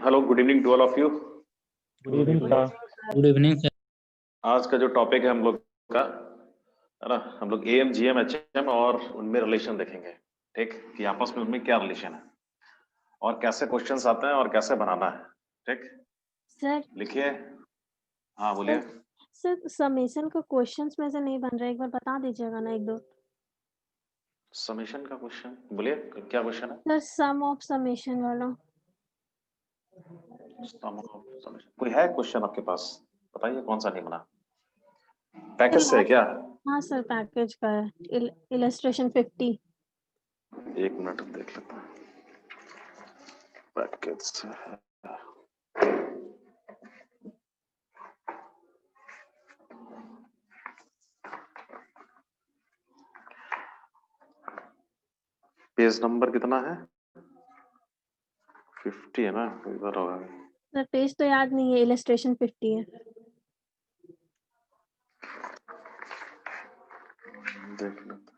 Hello, good evening to all of you. Good evening sir. Good evening sir. आज का जो topic है हम लोग का, है ना, हम लोग एएम जीएम एचएम और उनमें रिलेशन देखेंगे। ठीक, कि आपस में उनमें क्या रिलेशन है और कैसे क्वेश्चंस आते हैं और कैसे बनाना है। ठीक सर लिखिए। हाँ बोलिए। सर समेशन का क्वेश्चंस में से नहीं बन रहा है, एक बार बता दीजिएगा ना एक दो। समेशन का क्वेश्चन बोलिए, क्या क्वेश्चन है? सर सम ऑफ समेशन वाला। समेशन कोई है क्वेश्चन आपके पास? बताइए कौन सा नहीं बना। पैकेज से है क्या? हाँ सर पैकेज का है, इलस्ट्रेशन 50। एक मिनट देख लेता हूँ। पैकेज से है। पेज नंबर कितना है? 50 है ना, इधर होगा। सर पेज तो याद नहीं है, इलस्ट्रेशन 50 है। देख लेते।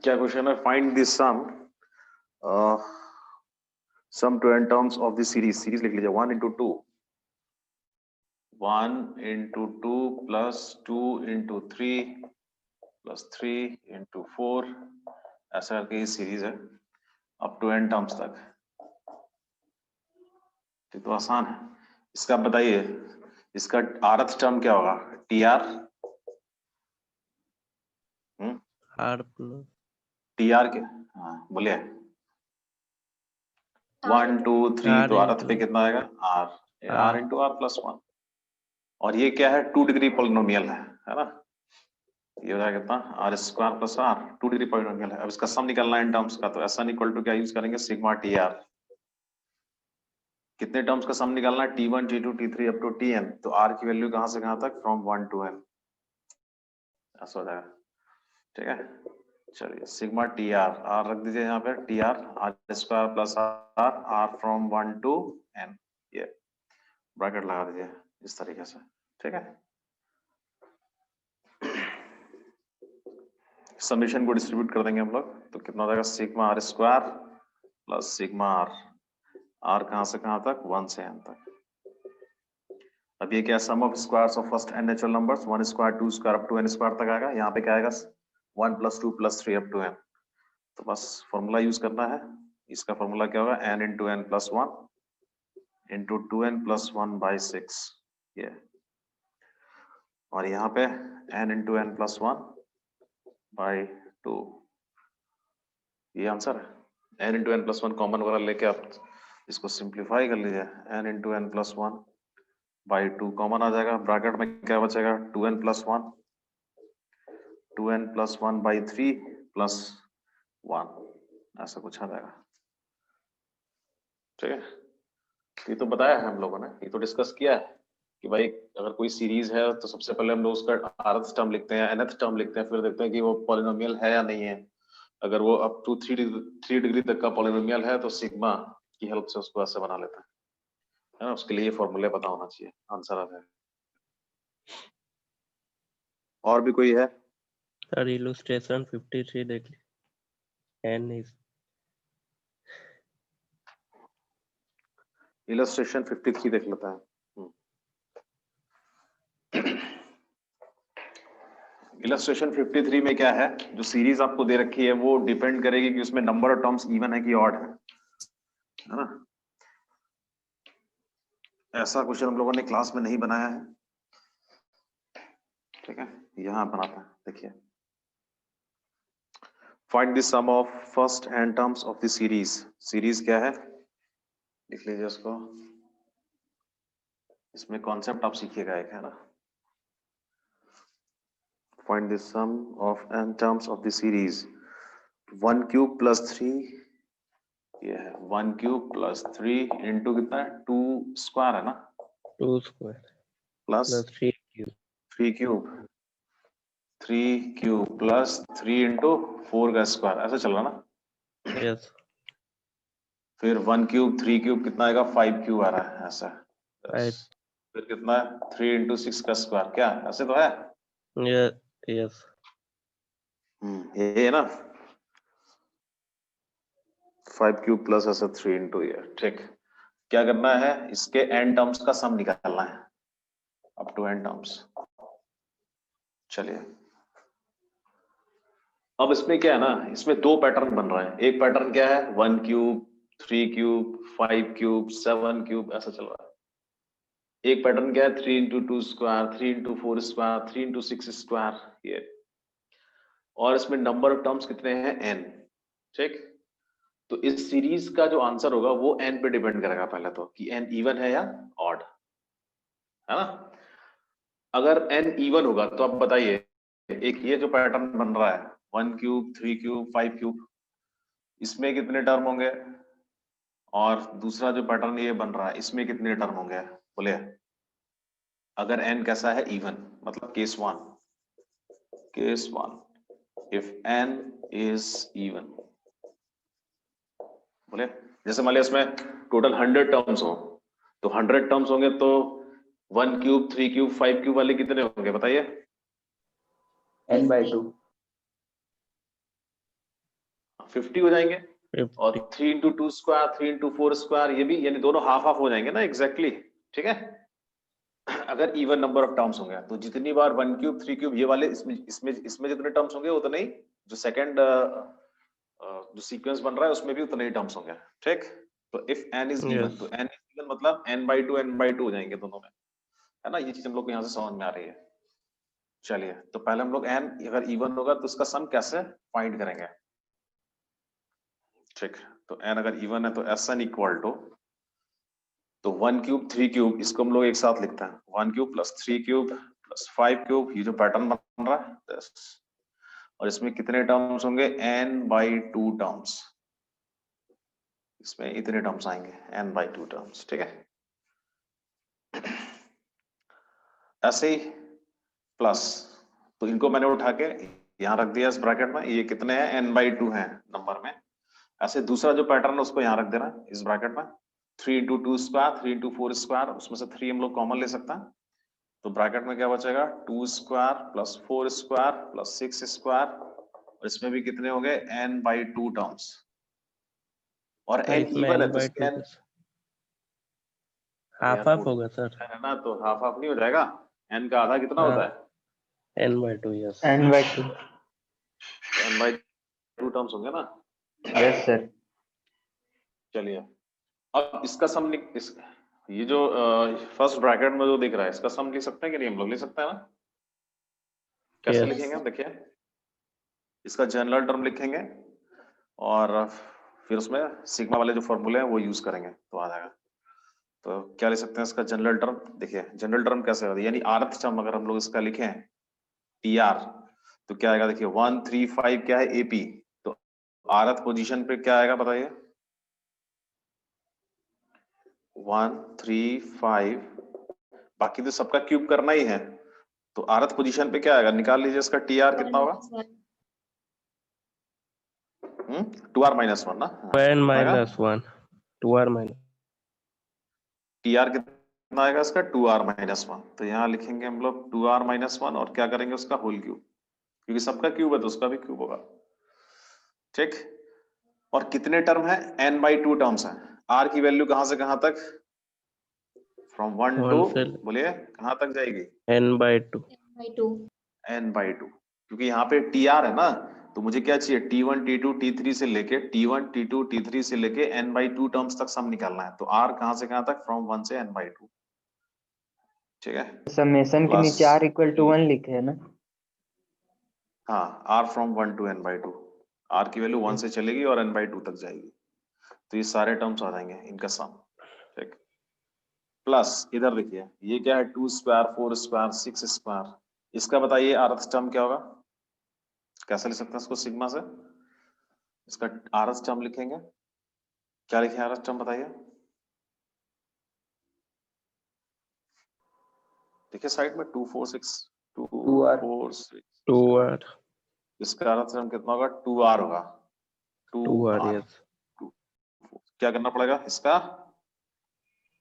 क्या क्वेश्चन है? Find this sum to n terms of the series लिख लीजिए। 1 into 2 1 into 2 plus 2 into 3 plus 3 into 4 ऐसा करके ये सीरीज है अप टू एन टर्म्स तक। तो आसान है। इसका बताइए, इसका आरथ टर्म क्या होगा? टी आर टी आर के। हाँ बोलिए। 1 2 3 तो आरथ पे कितना आएगा? R r into r plus 1। और ये क्या है? 2 डिग्री पॉलिनोमियल है ना। ये हो जाएगा कितना? R square plus r, 2 degree polynomial है। अब इसका सम निकालना है इन टर्म्स का, तो एस एन इक्वल टू क्या यूज करेंगे? Sigma t r. कितने टर्म्स का सम निकालना है? T1 T2 T3 up to Tn। तो आर की वैल्यू कहां से कहां तक? From 1 to n। ऐसा हो जाएगा। ठीक है, चलिए सिग्मा टी आर, आर रख दीजिए यहाँ पे। T r r square plus r, r from 1 to n। ये ब्रैकेट लगा दीजिए इस तरीके से। ठीक है, समीशन को डिस्ट्रीब्यूट कर देंगे हम लोग, तो कितना हो जाएगा? Sigma r square plus sigma r, r कहां से कहां तक? 1 से n तक। अब ये क्या? Sum of squares of first n natural numbers, 1 square 2 square up to n square तक आएगा। यहाँ पे क्या आएगा? 1 + 2 + 3 अप टू n। तो बस फॉर्मूला यूज करना है। इसका फॉर्मूला क्या होगा? n into n plus 1 into 2n plus 1 by 6। ये, और यहाँ पे n into n plus 1 by 2। ये आंसर है। n into n plus 1 common वगैरह लेके आप इसको सिंप्लीफाई कर लीजिए। n into n plus 1 by 2 common आ जाएगा। ब्रैकेट में क्या बचेगा? 2n plus 1 2n plus 1 by 3 plus 1, ऐसा कुछ आ जाएगा। ठीक है, ये तो बताया है हम लोगों ने, ये तो डिस्कस किया है कि भाई अगर कोई सीरीज है तो सबसे पहले हम लोग उसका rth टर्म लिखते हैं, nth टर्म लिखते हैं, फिर देखते हैं कि वो पॉलिनोमियल है या नहीं है। अगर वो अप टू 3 डिग्री तक का पॉलिनोमियल है तो सिग्मा की हेल्प से उसको ऐसे बना लेता है ना। उसके लिए फॉर्मूले पता होना चाहिए, आंसर आ जाएगा। और भी कोई है? सर इलस्ट्रेशन 53 देख ली। एन इज इलस्ट्रेशन 53 देख लेता है। इलस्ट्रेशन 53 में क्या है, जो सीरीज आपको दे रखी है वो डिपेंड करेगी कि उसमें नंबर ऑफ टर्म्स इवन है कि ऑड है ना। ऐसा क्वेश्चन हम लोगों ने क्लास में नहीं बनाया है, ठीक है, यहां बनाते हैं। देखिए, find the sum of first n terms of the series. Series क्या है, लिख लीजिए उसको। इसमें कॉन्सेप्ट आप सीखिएगा एक, है ना। Find the sum of n terms of the series 1 cube plus 3, ये है 1 क्यूब प्लस 3 इंटू कितना है 2 स्क्वायर है ना, 2 square plus plus 3 cube 3 cube 3 cube plus 3 into 4 का स्क्वायर, ऐसा चल रहा ना। यस फिर 1 क्यूब 3 क्यूब कितना आएगा 5 क्यूब आ रहा है ऐसा। 5 फिर कितना है 3 इंटू 6 का स्क्वायर, क्या ऐसे तो है। यस ये है ना 5 क्यूब प्लस ऐसा 3 इंटू ये, ठीक। क्या करना है, इसके n टर्म्स का सम निकालना है, अप टू n टर्म्स। चलिए, अब इसमें क्या है ना, इसमें दो पैटर्न बन रहा है। एक पैटर्न क्या है 1 क्यूब 3 क्यूब 5 क्यूब 7 क्यूब ऐसा चल रहा है। एक पैटर्न क्या है 3 into 2 square 3 into 4 square 3 into 6 square, ये। और इसमें नंबर ऑफ टर्म्स कितने हैं n, ठीक। तो इस सीरीज का जो आंसर होगा वो n पे डिपेंड करेगा पहले तो, कि n इवन है या ऑड, है ना। अगर n इवन होगा तो आप बताइए, एक ये जो पैटर्न बन रहा है 1 क्यूब 3 क्यूब 5 क्यूब, इसमें कितने टर्म होंगे, और दूसरा जो पैटर्न ये बन रहा है इसमें कितने टर्म होंगे, बोले। अगर n कैसा है इवन, मतलब case one if n is even, बोले। जैसे मान लिया इसमें टोटल 100 टर्म्स हो, तो 100 टर्म्स होंगे तो 1 क्यूब 3 क्यूब 5 क्यूब वाले कितने होंगे बताइए। n/2 50 हो जाएंगे। 50 और 3 इंटू 2 स्क्वायर 3 इंटू 4 स्क्वायर, ये भी यानी दोनों हाफ हाफ हो जाएंगे ना, एग्जैक्टली ठीक है। अगर इवन नंबर ऑफ टर्म्स होंगे तो जितनी बार 1 क्यूब 3 क्यूब ये वाले इसमें जितने टर्म्स होंगे उतने ही, जो सेकंड जो सीक्वेंस बन रहा है उसमें भी उतने ही टर्म्स होंगे, ठीक। तो if n is even, Yes. तो n इज इवन मतलब n/2 हो जाएंगे दोनों में, है ना। ये चीज हम लोग को यहाँ से समझ में आ रही है। चलिए, तो पहले हम लोग n अगर इवन होगा तो उसका सम कैसे फाइंड करेंगे, ठीक। तो n अगर इवन है तो Sn इक्वल टू, तो 1 क्यूब 3 क्यूब इसको हम लोग एक साथ लिखते हैं, 1 cube plus 3 cube plus 5 cube, ये जो पैटर्न बन रहा है this। और इसमें कितने टर्म्स होंगे n/2 टर्म्स, इसमें इतने टर्म्स आएंगे n/2 टर्म्स, ठीक है। ऐसे ही प्लस, तो इनको मैंने उठा के यहां रख दिया इस ब्रैकेट में, ये कितने हैं n/2 हैं नंबर में। ऐसे दूसरा जो पैटर्न है उसको यहाँ रख देना इस ब्रैकेट में, 3 इंटू 2 स्क्वायर 3 इंटू 4 स्क्वायर, उसमें से 3 हम लोग कॉमन ले सकते हैं, तो ब्रैकेट में क्या बचेगा 2 square plus 4 square plus 6 square, और इसमें भी कितने हो गए n/2 टर्म्स। और तो n इसमें इवन है तो n/2 n हाफ हाफ होगा सर। है ना, तो हाफ हाफ नहीं हो जाएगा, n का आधा कितना होता है n/2 yes n/2 n/2 terms होंगे ना। Yes sir. चलिए, अब इसका सम ये जो फर्स्ट ब्रैकेट में जो दिख रहा है इसका सम लिख सकते हैं कि नहीं, हम लोग लिख सकते हैं ना। कैसे Yes. लिखेंगे हम, देखिए इसका जनरल टर्म लिखेंगे और फिर उसमें सिग्मा वाले जो फॉर्मूले हैं वो यूज करेंगे तो आ जाएगा। तो क्या लिख सकते हैं इसका जनरल टर्म, देखिए जनरल टर्म कैसे होता है, यानी आरथ टर्म अगर हम लोग इसका लिखें TR, तो क्या आएगा, देखिए 1 3 5 क्या है AP, तो आरथ पोजीशन पे क्या आएगा बताइए 1 3 5, बाकी तो सबका क्यूब करना ही है, तो आरथ पोजीशन पे क्या आएगा निकाल लीजिए, इसका TR कितना होगा 2r माइनस 1 ना, n minus 1 2r minus T R कितना आएगा इसका 2r माइनस 1, तो यहाँ लिखेंगे हम लोग 2r माइनस 1 और क्या करेंगे उसका होल क्यूब, क्योंकि सबका क्यूब है तो उसका भी क्यूब होगा। ठीक, और कितने टर्म है, n/2 टर्म्स है। r की वैल्यू कहां से कहां तक, फ्रॉम 1 टू, 1 से बोलिए कहां तक जाएगी, n/2 n/2, क्योंकि यहाँ पे tr है ना, तो मुझे क्या चाहिए t1 t2 t3 से लेके t1 t2 t3 से लेके n/2 टर्म्स तक सम निकालना है। तो r कहां से कहां तक, फ्रॉम 1 से n/2। ठीक है, समेशन के प्लस नीचे r इक्वल टू 1 लिखे है ना। हाँ, r from 1 to n/2, r की वैल्यू 1 से चलेगी और n/2 तक जाएगी, तो ये सारे टर्म्स आ जाएंगे इनका सम। ठीक, प्लस इधर देखिए ये क्या है, 2 स्क्वायर 4 स्क्वायर 6 स्क्वायर, इसका बताइए rth टर्म क्या होगा, कैसे लिख सकते हैं इसको सिग्मा से, इसका rth टर्म लिखेंगे, क्या लिखें rth टर्म बताइए, देखिए साइड में 2 4 6 2 2r 4 6, 2r इसका rth टर्म कितना होगा, 2r होगा, 2r 2r। yes क्या करना पड़ेगा इसका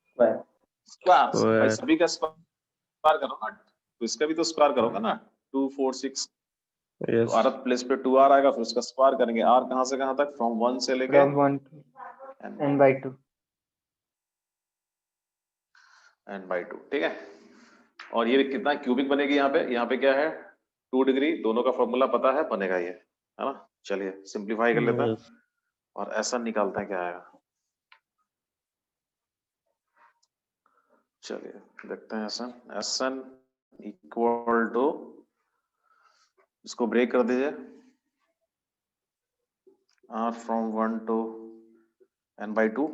स्क्वायर। स्क्वायर, भाई square सभी का स्क्वायर करो ना, तो इसका भी तो स्क्वायर करोगे ना, 2 4 6, तो yes rth प्लेस पे 2r आएगा, फिर उसका स्क्वायर करेंगे, r कहां से कहां तक, फ्रॉम 1 से लेके फ्रॉम 1 to n/2। n/2। ठीक है, और ये कितना क्यूबिक बनेगी, यहाँ पे क्या है 2 डिग्री, दोनों का फॉर्मूला पता है, बनेगा ये, है ना। चलिए सिंप्लीफाई कर लेते हैं yes और ऐसा निकालते हैं क्या आएगा। चलिए देखते हैं एस एन इक्वल टू, इसको ब्रेक कर दीजिए, r फ्रॉम 1 टू n/2,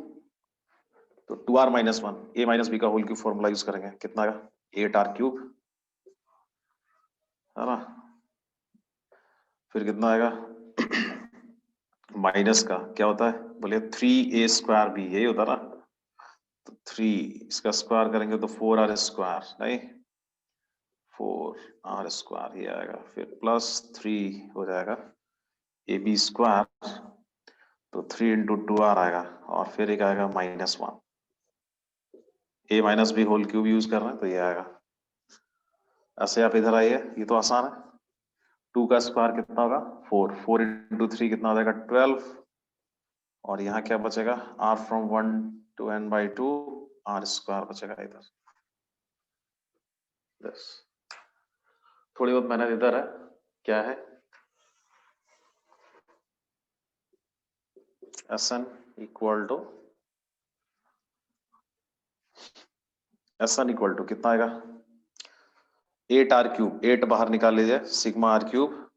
तो 2r minus 1 a minus b का होल क्यूब फॉर्मूला यूज करेंगे, कितना आएगा 8r क्यूब, है ना, फिर कितना आएगा माइनस का क्या होता है, बोलिए 3a स्क्वायर b, यही होता है ना, तो 3 इसका स्क्वायर करेंगे तो 4r स्क्वायर, नहीं 4r स्क्वायर ये आएगा, फिर प्लस 3 हो जाएगा ए बी स्क्वायर, तो 3 इंटू 2r आएगा, और फिर एक आएगा -1, a minus b whole cube use कर रहे हैं तो ये आएगा। ऐसे आप इधर आइए, ये तो आसान है, 2 का स्क्वायर कितना होगा 4, 4 इंटू 3 कितना हो जाएगा 12, और यहाँ क्या बचेगा r from 1 to n/2 r square बचेगा इधर। बस थोड़ी बहुत मेहनत इधर है, क्या है Sn इक्वल टू कितना आएगा 8r क्यूब, 8 बाहर निकाल लीजिए, सिग्मा r क्यूब,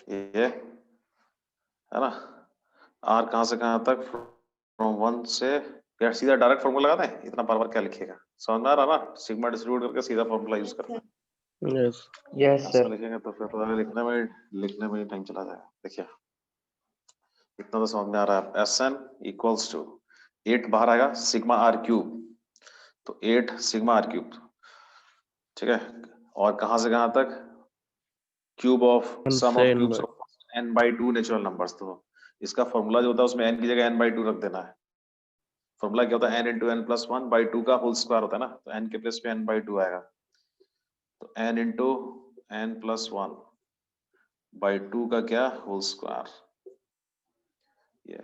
ये है ना, r कहां से कहां तक, फ्रॉम 1 से, यार सीधा डायरेक्ट फॉर्मूला लगा दें, इतना बार बार क्या लिखिएगा, समझ में आ रहा ना, सिग्मा डिस्ट्रीब्यूट करके सीधा फॉर्मूला यूज करते हैं, yes यस ऐसा सर। लिखेंगे तो फिर लिखने में टाइम चला जाएगा। देखिए इतना तो समझ में आ रहा है, Sn इक्वल्स टू 8 बाहर आएगा सिग्मा r क्यूब, तो 8 सिग्मा r क्यूब, ठीक है, और कहां से कहां तक, क्यूब ऑफ 1 सम से of n cubes of n/2 natural numbers, तो इसका फॉर्मूला जो होता है उसमें n की जगह n/2 रख देना है। फॉर्मूला क्या होता है, n इंटू n प्लस 1/2 का होल स्क्वायर होता है ना, तो n के प्लेस पे n/2 आएगा, तो n इंटू n प्लस 1/2 का क्या होल स्क्वायर, ये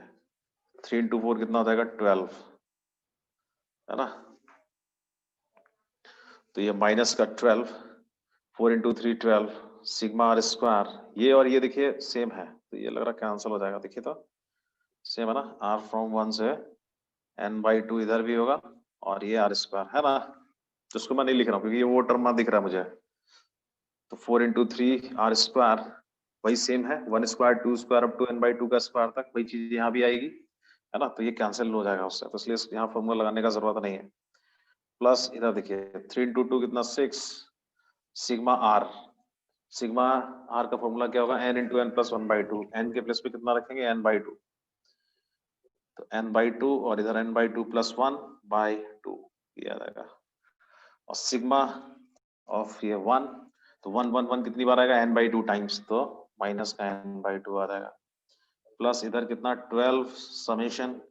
3 इंटू 4 कितना हो जाएगा 12, है ना, तो ये माइनस का 12, 4 इंटू 3 12, सिग्मा r स्क्वायर, ये और ये देखिए सेम है, तो ये लग रहा कैंसिल हो जाएगा, देखिए तो सेम है ना, r फ्रॉम 1 से n/2 इधर भी होगा, और ये r स्क्वायर है ना, तो उसको मैं नहीं लिख रहा हूँ क्योंकि ये वो टर्म ना दिख रहा है मुझे, तो 4 इंटू 3 r स्क्वायर वही सेम है, 1 square 2 square up to n/2 का स्क्वायर तक, वही चीज यहाँ भी आएगी, है ना, तो ये कैंसिल हो जाएगा उससे, तो इसलिए यहाँ फॉर्मूला लगाने का जरूरत नहीं है। प्लस इधर देखिए 3 इंटू 2 कितना 6 सिग्मा r, सिग्मा r का फॉर्मूला क्या होगा n into n plus 1/2, n के प्लेस पे कितना रखेंगे n/2, तो n/2 और इधर n/2 प्लस 1/2 ये आ जाएगा, और सिग्मा ऑफ ये 1, तो 1 1 1 कितनी बार आएगा n/2 टाइम्स, तो माइनस का n बाई 2 आ जाएगा, प्लस इधर कितना 12 समेशन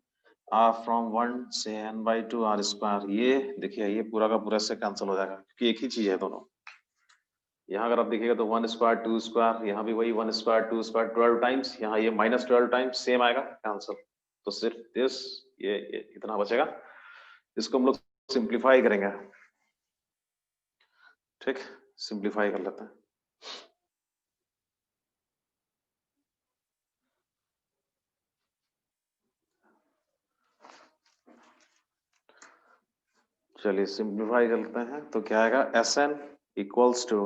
r फ्रॉम 1 से n बाई 2 r स्क्वायर। ये देखिए ये पूरा का पूरा से कैंसिल हो जाएगा क्योंकि एक ही चीज है दोनों। यहाँ अगर आप देखिएगा तो 1 स्क्वायर 2 स्क्वायर, यहाँ भी वही 1 स्क्वायर 2 स्क्वायर 12 टाइम्स, यहाँ ये माइनस 12 टाइम्स सेम आएगा कैंसिल। तो सिर्फ दिस ये इतना बचेगा, इसको हम लोग सिंप्लीफाई करेंगे। ठीक, सिंप्लीफाई कर लेते हैं। चलिए सिंप्लीफाई करते हैं तो क्या आएगा, एस एन इक्वल्स टू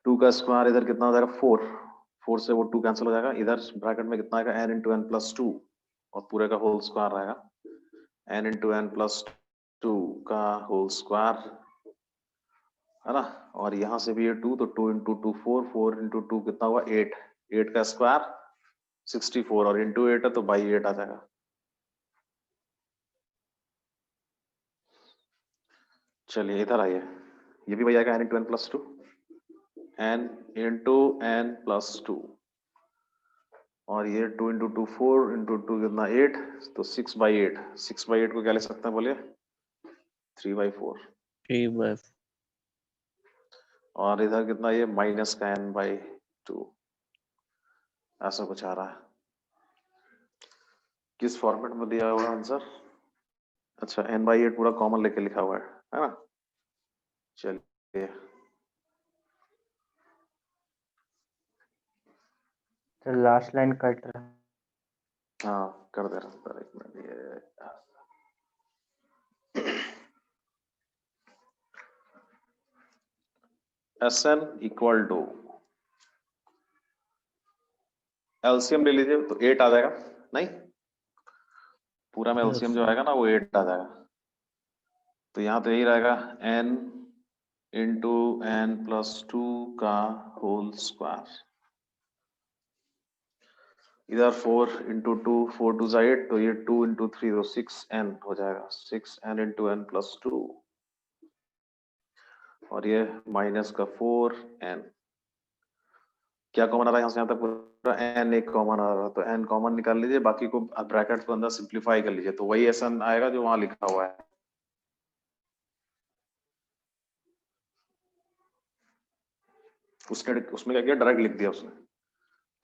2 का स्क्वायर, इधर कितना हो जाएगा 4, 4 से वो 2 कैंसिल हो जाएगा, इधर ब्रैकेट में कितना आएगा n इंटू एन प्लस 2 और पूरे का होल स्क्वायर आएगा n इंटू एन प्लस 2 का होल स्क्वायर, है ना। और यहाँ से भी ये 2 तो 2 इंटू 2 4, 4 इंटू 2 कितना हुआ 8, 8 का स्क्वायर 64 और इंटू 8 है तो बाई 8 आ जाएगा। चलिए इधर आइए, ये भी वही आएगा n into n plus 2, n into n plus 2 और ये 2 इंटू 2 4 इंटू 2 कितना 8 तो 6 बाई 8, 6 बाई 8 को क्या लिख सकते हैं बोलिए 3 बाई 4 3 by और इधर कितना ये माइनस का n बाई 2, ऐसा कुछ आ रहा है। किस फॉर्मेट में दिया हुआ आंसर, अच्छा n बाई 8 पूरा कॉमन लेके लिखा हुआ है ना। चलिए तो लास्ट लाइन कट रहा है। हाँ कर दे रहा हूँ, एक मिनट ये s n equal to LCM ले लीजिए तो 8 आ जाएगा, नहीं पूरा में एलसीएम yes. जो आएगा ना वो 8 आ जाएगा, तो यहाँ तो यही रहेगा n इंटू एन प्लस 2 का होल स्क्वायर, इधर 4 इंटू 2 4 2 8 तो ये 2 इंटू 3 तो 6n हो जाएगा, 6n इंटू एन प्लस 2 और ये माइनस का 4n, क्या कॉमन आ रहा है यहाँ से यहाँ तक पूरा n एक कॉमन आ रहा है तो n कॉमन निकाल लीजिए, बाकी को ब्रैकेट के अंदर सिंप्लीफाई कर लीजिए तो वही ऐसा आएगा जो वहां लिखा हुआ है। उसने उसमें क्या किया डायरेक्ट लिख दिया उसने,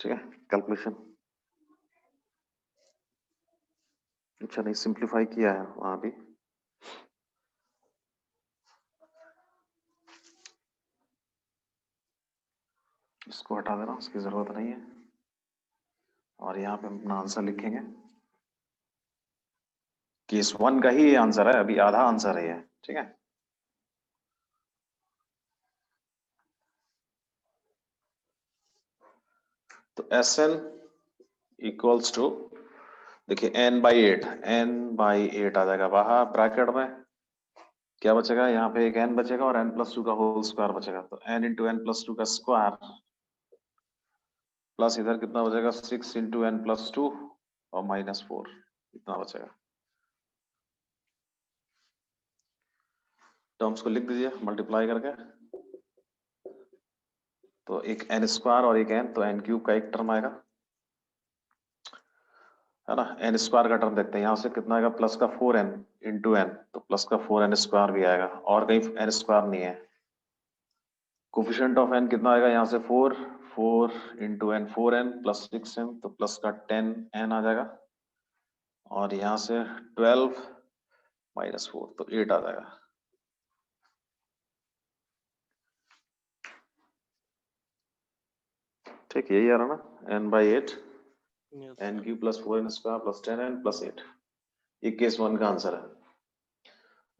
ठीक है कैलकुलेशन। अच्छा नहीं सिंप्लीफाई किया है वहां भी, इसको हटा देना उसकी जरूरत नहीं है और यहाँ पे अपना आंसर लिखेंगे। केस 1 का ही आंसर है, अभी आधा आंसर है ये, ठीक है। तो एस एन इक्वल्स टू देखिए n बाई 8, n बाई 8 आ जाएगा बाहर, ब्रैकेट में क्या बचेगा यहाँ पे एक n बचेगा और n प्लस 2 का होल स्क्वायर बचेगा, तो n इंटू एन प्लस 2 का स्क्वायर प्लस इधर कितना बचेगा 6 इंटू एन प्लस 2 और माइनस 4 इतना बचेगा। टर्म्स को लिख दीजिए मल्टीप्लाई करके, तो एक n स्क्वायर और एक n तो n क्यूब का एक टर्म आएगा, है ना। n स्क्वायर का टर्म देखते हैं यहाँ से कितना आएगा प्लस का 4n इंटू एन तो प्लस का 4n स्क्वायर भी आएगा और कहीं n स्क्वायर नहीं है। कोफिशिएंट ऑफ n कितना आएगा यहाँ से 4 4 into N 4n plus 6n तो प्लस का 10n आ जाएगा और यहाँ से 12 माइनस 4 तो 8 आ जाएगा। ठीक यही आ रहा ना n by 8 yes. n Q plus 4n square plus 10n plus 8, ये केस 1 का आंसर है।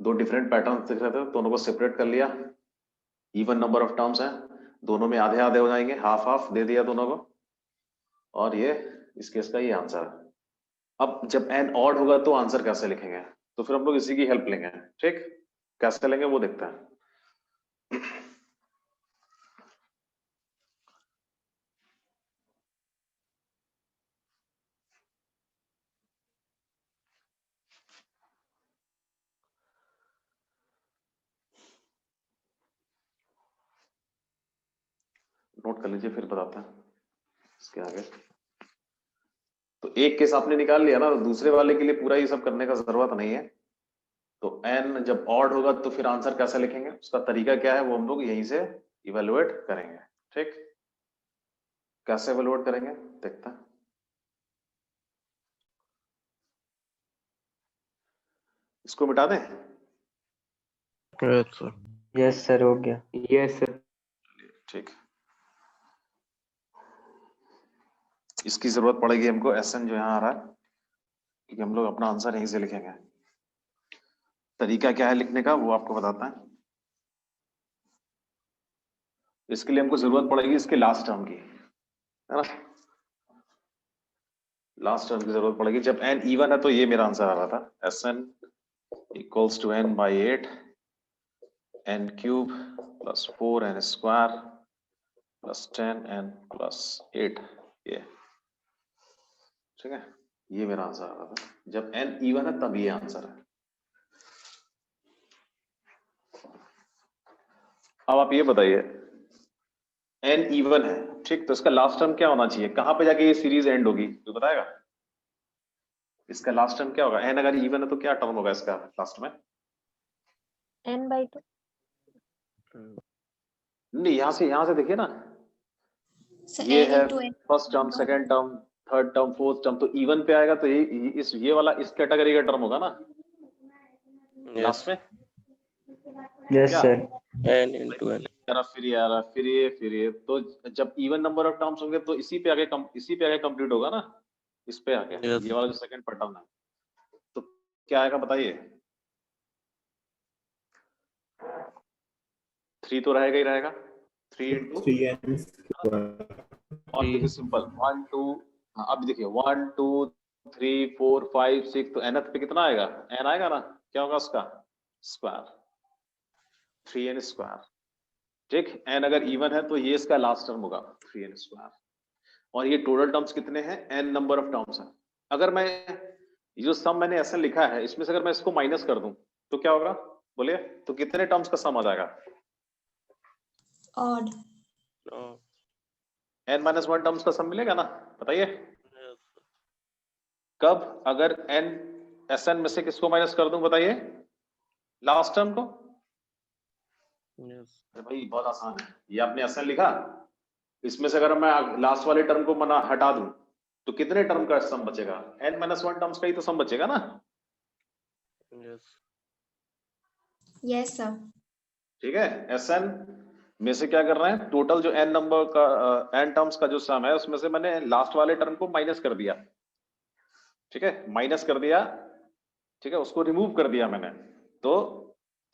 दो डिफरेंट पैटर्न दिख रहे थे, दोनों को सेपरेट कर लिया, इवन नंबर ऑफ टर्म्स है, दोनों में आधे आधे हो जाएंगे, हाफ हाफ दे दिया दोनों को और ये इस केस का ये आंसर है। अब जब n ऑड होगा तो आंसर कैसे लिखेंगे, तो फिर हम लोग इसी की हेल्प लेंगे, ठीक कैसे लेंगे वो देखते हैं। नोट कर लीजिए, फिर बताते हैं इसके आगे। तो एक केस आपने निकाल लिया ना, तो दूसरे वाले के लिए पूरा ये सब करने का जरूरत नहीं है। तो n जब ऑड होगा तो फिर आंसर कैसे लिखेंगे, उसका तरीका क्या है वो हम लोग यहीं से इवेलुएट करेंगे। ठीक, कैसे इवेलुएट करेंगे देखते हैं। इसको मिटा दें। Yes, sir. यस सर, हो गया। Yes sir. ठीक, इसकी जरूरत पड़ेगी हमको एसएन जो यहाँ आ रहा है, क्योंकि हम लोग अपना आंसर यहीं से लिखेंगे। तरीका क्या है लिखने का वो आपको बताता है। इसके लिए हमको जरूरत पड़ेगी इसके लास्ट टर्म की, है ना। लास्ट टर्म की जरूरत पड़ेगी। जब n इवन है तो ये मेरा आंसर आ रहा था, s n equals to n by 8 n cube plus 4n square plus 10n plus 8, ये ठीक है, ये मेरा आंसर आ रहा था। जब n इवन है तब ये आंसर है। अब आप ये बताइए, n इवन है, ठीक, तो इसका लास्ट टर्म क्या होना चाहिए, कहां पे जाके ये सीरीज एंड होगी, तो बताएगा इसका लास्ट टर्म क्या होगा। n अगर इवन है तो क्या टर्म होगा इसका लास्ट में। n/2। नहीं, यहां से देखिए ना, ये है first term, second term, third term, fourth term, तो इवन पे आएगा तो ये वाला इस कैटेगरी का टर्म होगा ना Yes. लास्ट में। यस क्या? सर। N into N. फिर ये तो जब इवन नंबर ऑफ टर्म्स होंगे तो इसी पे आगे कंप्लीट होगा ना, इस पे आगे। Yes. ये वाला जो सेकंड पैटर्न है, तो क्या आएगा बताइए। 3 तो रहेगा ही रहेगा, 3 इंटू 3n और देखिए सिंपल 1 2, अब देखिए 1 2 3 4 5 6, तो nth पे कितना आएगा, n आएगा ना, क्या होगा उसका स्क्वायर, 3n स्क्वायर। ठीक, n अगर इवन है तो ये इसका लास्ट टर्म होगा 3n स्क्वायर। और ये टोटल टर्म्स कितने हैं, n नंबर ऑफ टर्म्स हैं। अगर मैं ये जो सम मैंने ऐसा लिखा है इसमें से अगर मैं इसको माइनस कर दूं तो क्या होगा बोलिए, तो कितने टर्म्स का सम आ जाएगा। ऑड। Oh. n-1 टर्म्स का सम मिलेगा ना, बताइए Yes. कब, अगर n Sn में से किसको माइनस कर दूं बताइए, लास्ट टर्म को। Yes. अरे भाई बहुत आसान है, ये आपने Sn लिखा, इसमें से अगर मैं लास्ट वाले टर्म को मना हटा दूं तो कितने टर्म का सम बचेगा, n-1 टर्म्स का ही तो सम बचेगा ना। Yes. Yes sir. ठीक है, Sn में से क्या कर रहे हैं, टोटल जो n नंबर का n टर्म्स का जो सम है उसमें से मैंने लास्ट वाले टर्म को माइनस कर दिया। ठीक है, माइनस कर दिया, ठीक है, उसको रिमूव कर दिया मैंने, तो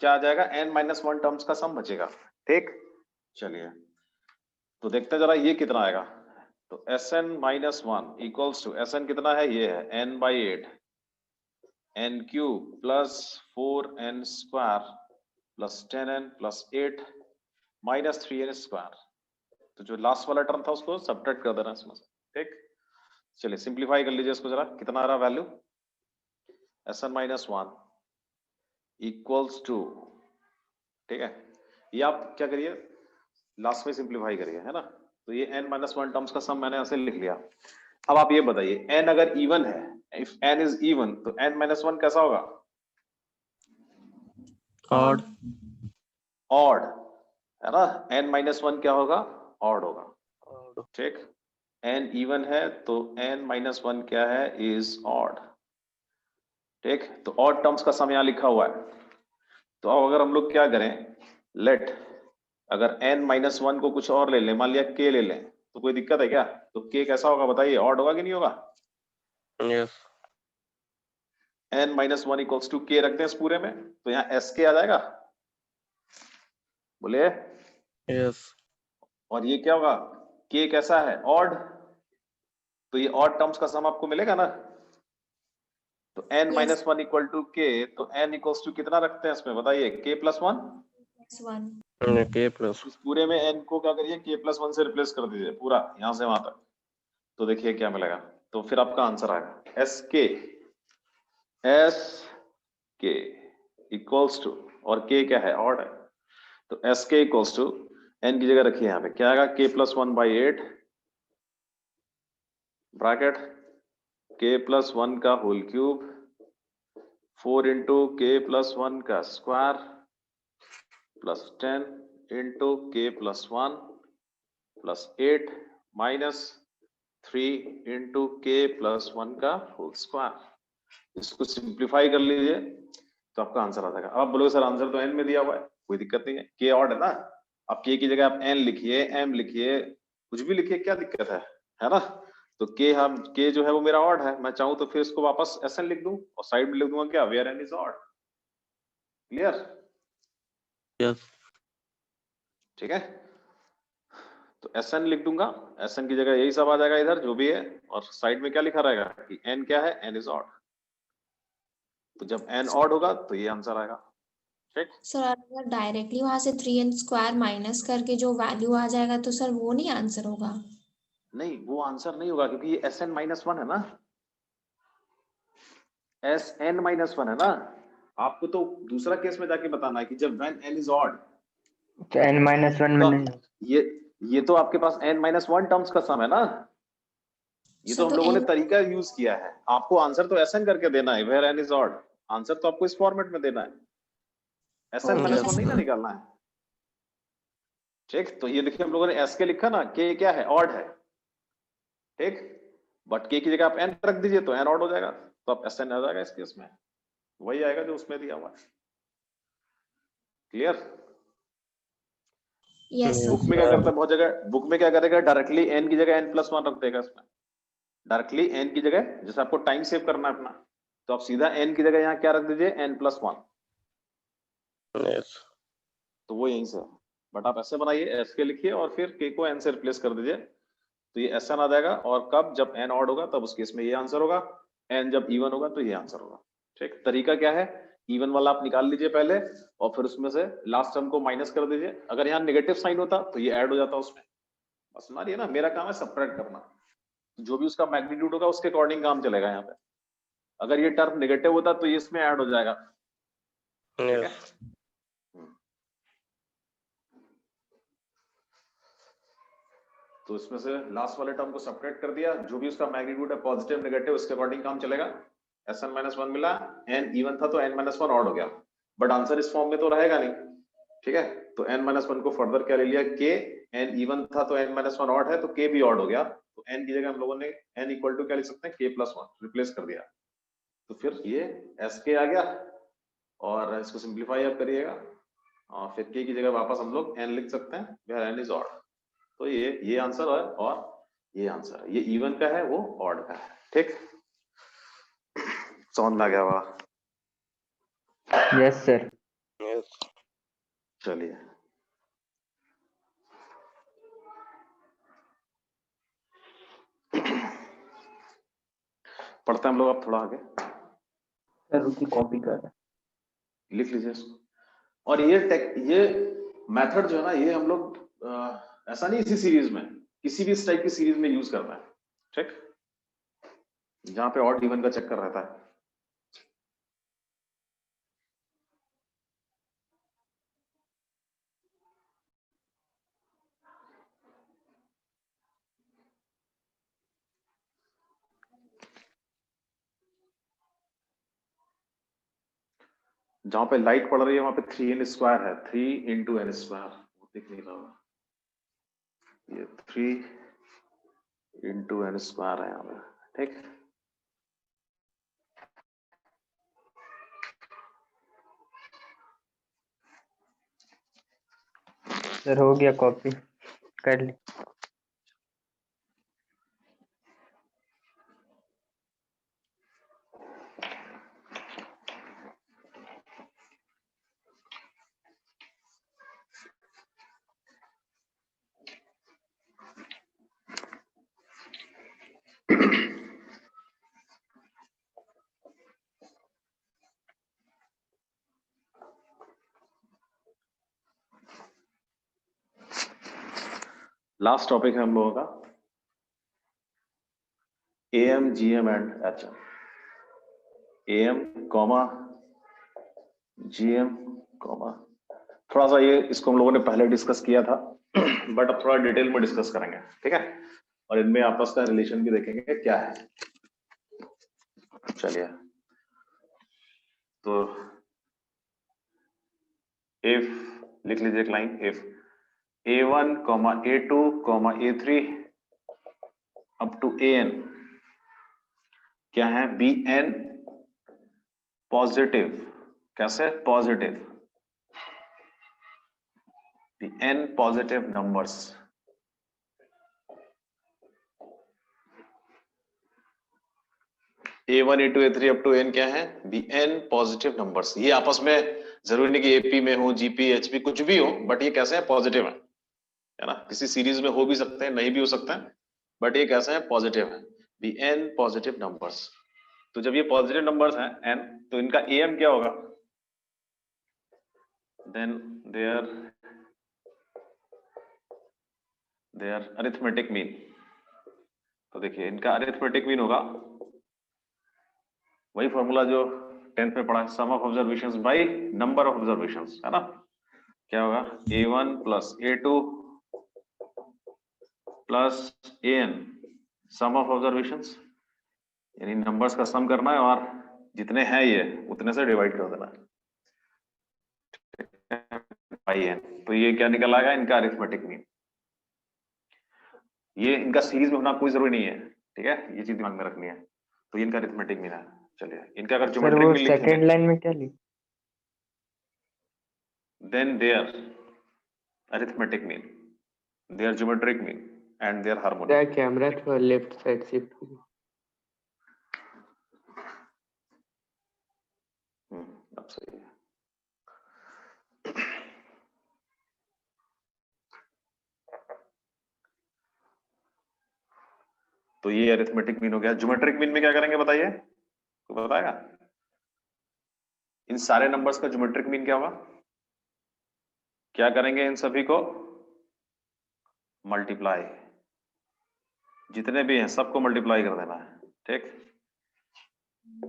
क्या आ जाएगा, n-1 टर्म्स का सम बचेगा। ठीक, चलिए तो देखते हैं जरा ये कितना आएगा। तो Sn-1 इक्वल्स टू Sn कितना है, ये है n by 8 n cube plus 4n square plus 10n plus 8 minus 3n square. तो जो लास्ट वाला टर्म था उसको सब्ट्रैक्ट कर देना इसमें से। ठीक, चलिए सिंप्लीफाई कर लीजिए इसको जरा, कितना आ रहा वैल्यू, Sn-1 इक्वल्स टू, ठीक है, ये आप क्या करिए लास्ट में सिंप्लीफाई करिए, है ना। तो ये n-1 टर्म्स का सम मैंने ऐसे लिख लिया। अब आप ये बताइए n अगर इवन है, इफ n इज इवन, तो n-1 कैसा होगा, Odd. ऑड, है ना। n-1 क्या होगा, ऑड होगा। Odd. ठीक, n इवन है तो n-1 क्या है, इज ऑड। ठीक, तो ऑड टर्म्स का सम यहां लिखा हुआ है। तो अब अगर हम लोग क्या करें, लेट अगर n-1 को कुछ और ले लें, मान लिया k ले लें, तो कोई दिक्कत है क्या, तो k कैसा होगा बताइए, ऑड होगा कि नहीं होगा। Yes. n-1 equals to k रखते हैं इस पूरे में, तो यहाँ sk आ जाएगा, बोले। Yes. और ये क्या होगा, k कैसा है, ऑड, तो ये ऑड टर्म्स का सम आपको मिलेगा ना। तो n-1 इक्वल टू k, तो n इक्वल्स टू कितना रखते हैं इसमें बताइए, k प्लस 1। K plus. इस पूरे में n को क्या करिए, k प्लस 1 से रिप्लेस कर दीजिए पूरा यहां से वहां तक, तो देखिए क्या मिलेगा। तो फिर आपका आंसर आएगा SK इक्वल्स टू, और k क्या है, ऑड है, तो SK इक्वल्स टू n की जगह रखिए यहाँ पे, क्या आएगा k+1/8 ब्रैकेट k+1 का होल क्यूब 4 इंटू k+1 का square plus 10 into k+1 plus 8 minus 3 into k+1 का होल स्क्वायर। इसको सिंप्लीफाई कर लीजिए तो आपका आंसर आ जाएगा। अब बोलोगे सर आंसर तो n में दिया हुआ है, कोई दिक्कत नहीं है, k ऑड है ना, अब k की जगह आप n लिखिए, m लिखिए, कुछ भी लिखिए, क्या दिक्कत है ना। तो k जो है वो मेरा ऑड है, मैं चाहूं तो फिर इसको वापस SN लिख दूं और साइड में लिख दूंगा क्या, where n is odd. Clear? Yes. ठीक है, तो SN लिख दूंगा, SN की जगह यही सब आ जाएगा इधर जो भी है, और साइड में क्या लिखा रहेगा कि n क्या है, n इज ऑड। तो जब n ऑड होगा तो ये आंसर आएगा। ठीक, सर अगर डायरेक्टली वहां से 3n² माइनस करके जो वैल्यू आ जाएगा तो सर वो नहीं आंसर होगा? नहीं वो आंसर नहीं होगा क्योंकि ये SN-1 है ना, SN-1 है ना। आपको तो दूसरा केस में जाके बताना है कि जब when n is odd, तो n-1 में नहीं हो। ये तो आपके पास n-1 टर्म्स का सम है ना, ये तो हम लोगों ने तरीका यूज किया है। आपको आंसर तो SN करके देना है, where n is odd, answer तो आपको इस फॉर्मेट में देना है, SN-1 नहीं ना निकालना है। ठीक, तो ये देखिए हम लोगों ने S के लिखा ना, k क्या है, ऑड है, ठीक, बट k की जगह आप n रख दीजिए तो n ऑड हो जाएगा, तो आप SN आ जाएगा इस केस में, वही आएगा जो उसमें दिया हुआ है। क्लियर? Yes book sir. में क्या करता है, बहुत जगह बुक में क्या करेगा, डायरेक्टली n की जगह n+1 रख देगा इसमें, डायरेक्टली n की जगह, जैसे आपको टाइम सेव करना है अपना, तो आप सीधा n की जगह यहाँ क्या रख दीजिए, n+1, Yes. तो वो यहीं से, बट आप ऐसे बनाइए, s के लिखिए और फिर k को n से रिप्लेस कर दीजिए, तो ये SN आ जाएगा, और कब, जब n ऑड होगा तब उस केस में ये आंसर होगा, n जब इवन होगा तो ये आंसर होगा। ठीक, तरीका क्या है, इवन वाला आप निकाल लीजिए पहले और फिर उसमें से लास्ट टर्म को माइनस कर दीजिए, अगर यहाँ नेगेटिव साइन होता तो ये ऐड हो जाता उसमें, बस मानिए ना, मेरा काम है सबट्रैक्ट करना, जो भी उसका मैग्नीट्यूड होगा उसके अकॉर्डिंग काम चलेगा यहाँ पे, अगर ये टर्म नेगेटिव होता तो ये इसमें ऐड हो जाएगा। ठीक है, Yes. तो इसमें से लास्ट वाले टर्म को सबट्रैक्ट कर दिया, जो भी उसका मैग्नीट्यूड है पॉजिटिव नेगेटिव उसके अकॉर्डिंग काम चलेगा। SN-1 मिला, n इवन था तो n-1 ऑड हो गया, बट आंसर इस फॉर्म में तो रहेगा नहीं। ठीक है, तो n-1 को फर्दर क्या ले लिया, k, n इवन था तो n-1 ऑड है तो k भी ऑड हो गया, तो n की जगह हम लोगों ने n इक्वल टू क्या लिख सकते हैं, k+1 रिप्लेस कर दिया, तो फिर ये SK आ गया, और इसको सिंप्लीफाई आप करिएगा और फिर k की जगह वापस हम लोग n लिख सकते हैं, वेयर n इज ऑड, तो ये आंसर है और ये आंसर है, ये इवन का है वो ऑड का है। ठीक, समझ में आ गया हुआ? Yes sir. Yes. चलिए, पढ़ते हैं हम लोग अब थोड़ा आगे, सर उसकी कॉपी कर रहा है। लिख लीजिए इसको। और ये मेथड जो है ना, ये हम लोग ऐसा नहीं इसी सीरीज में, किसी भी इस टाइप की सीरीज में यूज करना है। ठीक, जहां पे ऑड इवन का चक्कर रहता है। जहां पे लाइट पड़ रही है वहां पे 3n² है, 3 इंटू n स्क्वायर, दिख नहीं रहा होगा, ये 3 इंटू n स्क्वायर है यहाँ पे। ठीक, सर हो गया, कॉपी कर ली। लास्ट टॉपिक है हम लोगों का AM, GM and HM। AM, GM, थोड़ा सा ये इसको हम लोगों ने पहले डिस्कस किया था, बट अब थोड़ा डिटेल में डिस्कस करेंगे, ठीक है, और इनमें आपस का रिलेशन भी देखेंगे क्या है। चलिए, तो इफ लिख लीजिए एक लाइन, if a1, a2, a3 up to an क्या है, bn पॉजिटिव, कैसे positive, n positive numbers, a1, a2, a3 up to n क्या है, bn पॉजिटिव नंबर्स। ये आपस में जरूरी नहीं कि AP में हो, GP, HP कुछ भी हो, बट ये कैसे है, पॉजिटिव है ना। किसी सीरीज में हो भी सकते हैं, नहीं भी हो सकते हैं, बट ये कैसे है, पॉजिटिव है, bn पॉजिटिव नंबर्स। तो जब ये पॉजिटिव नंबर्स हैं n, तो इनका am क्या होगा, देन देयर अरिथमेटिक मीन। तो देखिए इनका अरिथमेटिक मीन होगा वही फॉर्मूला जो 10th में पढ़ा है, sum of observations by number of observations, है ना। क्या होगा, a1 plus a2 plus an, sum of observations, यानी नंबर्स का सम करना है और जितने हैं ये उतने से डिवाइड कर देना है, तो ये क्या निकल आएगा, इनका अरिथमेटिक मीन। ये इनका सीरीज में होना कोई जरूरी नहीं है, ठीक है, ये चीज दिमाग में रखनी है। तो ये इनका अरिथमेटिक मीन है। चलिए इनका अगर सर ज्योमेट्रिक वो मीन सेकंड लिखेंगे, लाइन में क्या लिखा? Then there arithmetic mean, there geometric mean and there harmonic. क्या कैमरा थोड़ा लेफ्ट साइड शिफ्ट कीजिए। अब सही है। तो ये अरिथमेटिक मीन हो गया। ज्योमेट्रिक मीन में क्या करेंगे बताइए, तो बताएगा इन सारे नंबर्स का ज्योमेट्रिक मीन क्या होगा, क्या करेंगे, इन सभी को मल्टीप्लाई, जितने भी हैं सबको मल्टीप्लाई कर देना है, ठीक।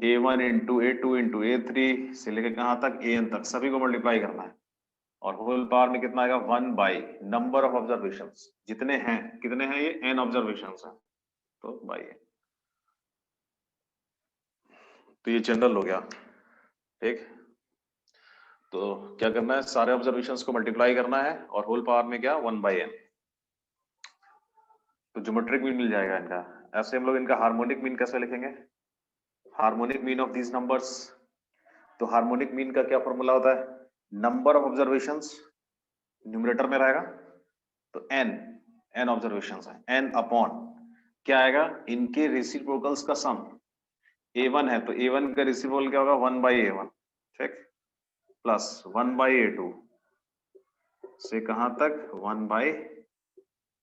a1 into a2 into a3 से लेकर कहां तक, an तक, सभी को मल्टीप्लाई करना है, और होल पावर में कितना आएगा, 1 बाई नंबर ऑफ ऑब्जर्वेशंस, जितने हैं, कितने हैं ये, n ऑब्जर्वेशंस हैं, तो बाई n। तो ये जनरल हो गया, ठीक। तो क्या करना है, सारे ऑब्जर्वेशंस को मल्टीप्लाई करना है और होल पावर में क्या, 1 बाई n, तो ज्योमेट्रिक मीन मिल जाएगा इनका। ऐसे हम लोग इनका हार्मोनिक मीन कैसे लिखेंगे, harmonic mean of these numbers. तो हार्मोनिक मीन का क्या फॉर्मूला होता है, नंबर ऑफ ऑब्जर्वेशंस न्यूमरेटर में रहेगा, तो n ऑब्जर्वेशंस है, n अपॉन क्या आएगा, इनके रेसिप्रोकल्स का सम। a1 है तो a1 का रेसिप्रोकल क्या होगा, 1 बाई a1, ठीक, प्लस 1 बाई a2 से कहां तक, 1 बाई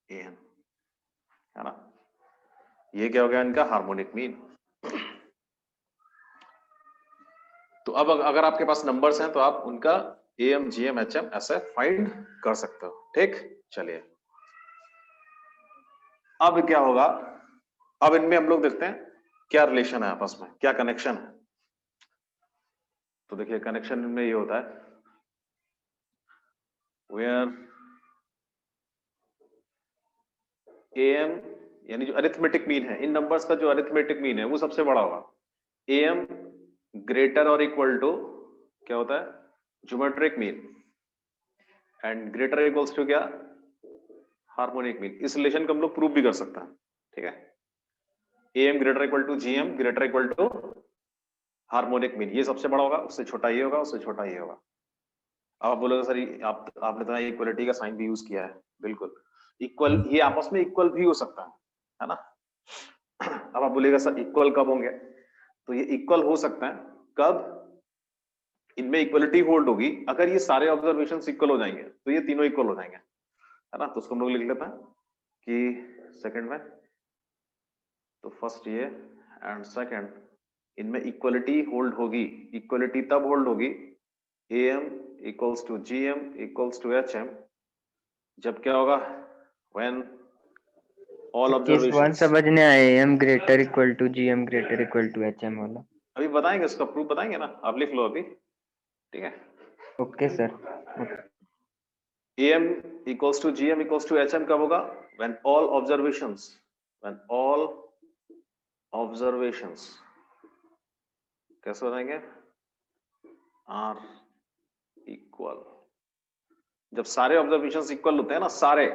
an, है ना। ये क्या हो गया इनका हार्मोनिक मीन। तो अब अगर आपके पास नंबर्स हैं तो आप उनका am, gm, hm ऐसे फाइंड कर सकते हो, ठीक। चलिए अब क्या होगा, अब इनमें हम लोग देखते हैं क्या रिलेशन है आपस में, क्या कनेक्शन है। तो देखिए कनेक्शन में ये होता है, वेयर am यानी जो अरिथमेटिक मीन है, इन नंबर्स का जो अरिथमेटिक मीन है वो सबसे बड़ा होगा, am ग्रेटर और इक्वल टू क्या होता है, geometric mean, and greater equals to क्या, हार्मोनिक मीन। इस रिलेशन को हम लोग प्रूव भी कर सकते हैं, ठीक है। am greater equal to gm greater equal to harmonic mean, ये सबसे बड़ा होगा, उससे छोटा ये होगा, उससे छोटा ये होगा। अब आप बोलोगे सर आपने तो इक्वलिटी का साइन भी यूज किया है, बिल्कुल इक्वल, ये आपस में इक्वल भी हो सकता है ना। अब आप बोलेगा सर इक्वल कब होंगे, तो ये इक्वल हो सकता है कब, इनमें इक्वलिटी होल्ड होगी अगर ये सारे ऑब्जर्वेशन इक्वल हो जाएंगे, तो ये तीनों इक्वल हो जाएंगे, है ना। तो उसको हम लोग लिख लेते हैं कि सेकंड में, तो फर्स्ट ये एंड सेकंड, इनमें इक्वलिटी होल्ड होगी, इक्वलिटी तब होल्ड होगी am equals to gm equals to hm, जब क्या होगा, when all किस वन observations। समझने आए, m greater equal to gm greater equal to hm वाला? अभी बताएंगे, उसका प्रूफ बताएंगे ना, आप लिख लो अभी, ठीक है। Okay sir. AM equals to GM equals to HM कब होगा? When all observations कैसे हो जाएंगे? आर इक्वल, जब सारे ऑब्जर्वेशंस इक्वल होते हैं ना सारे,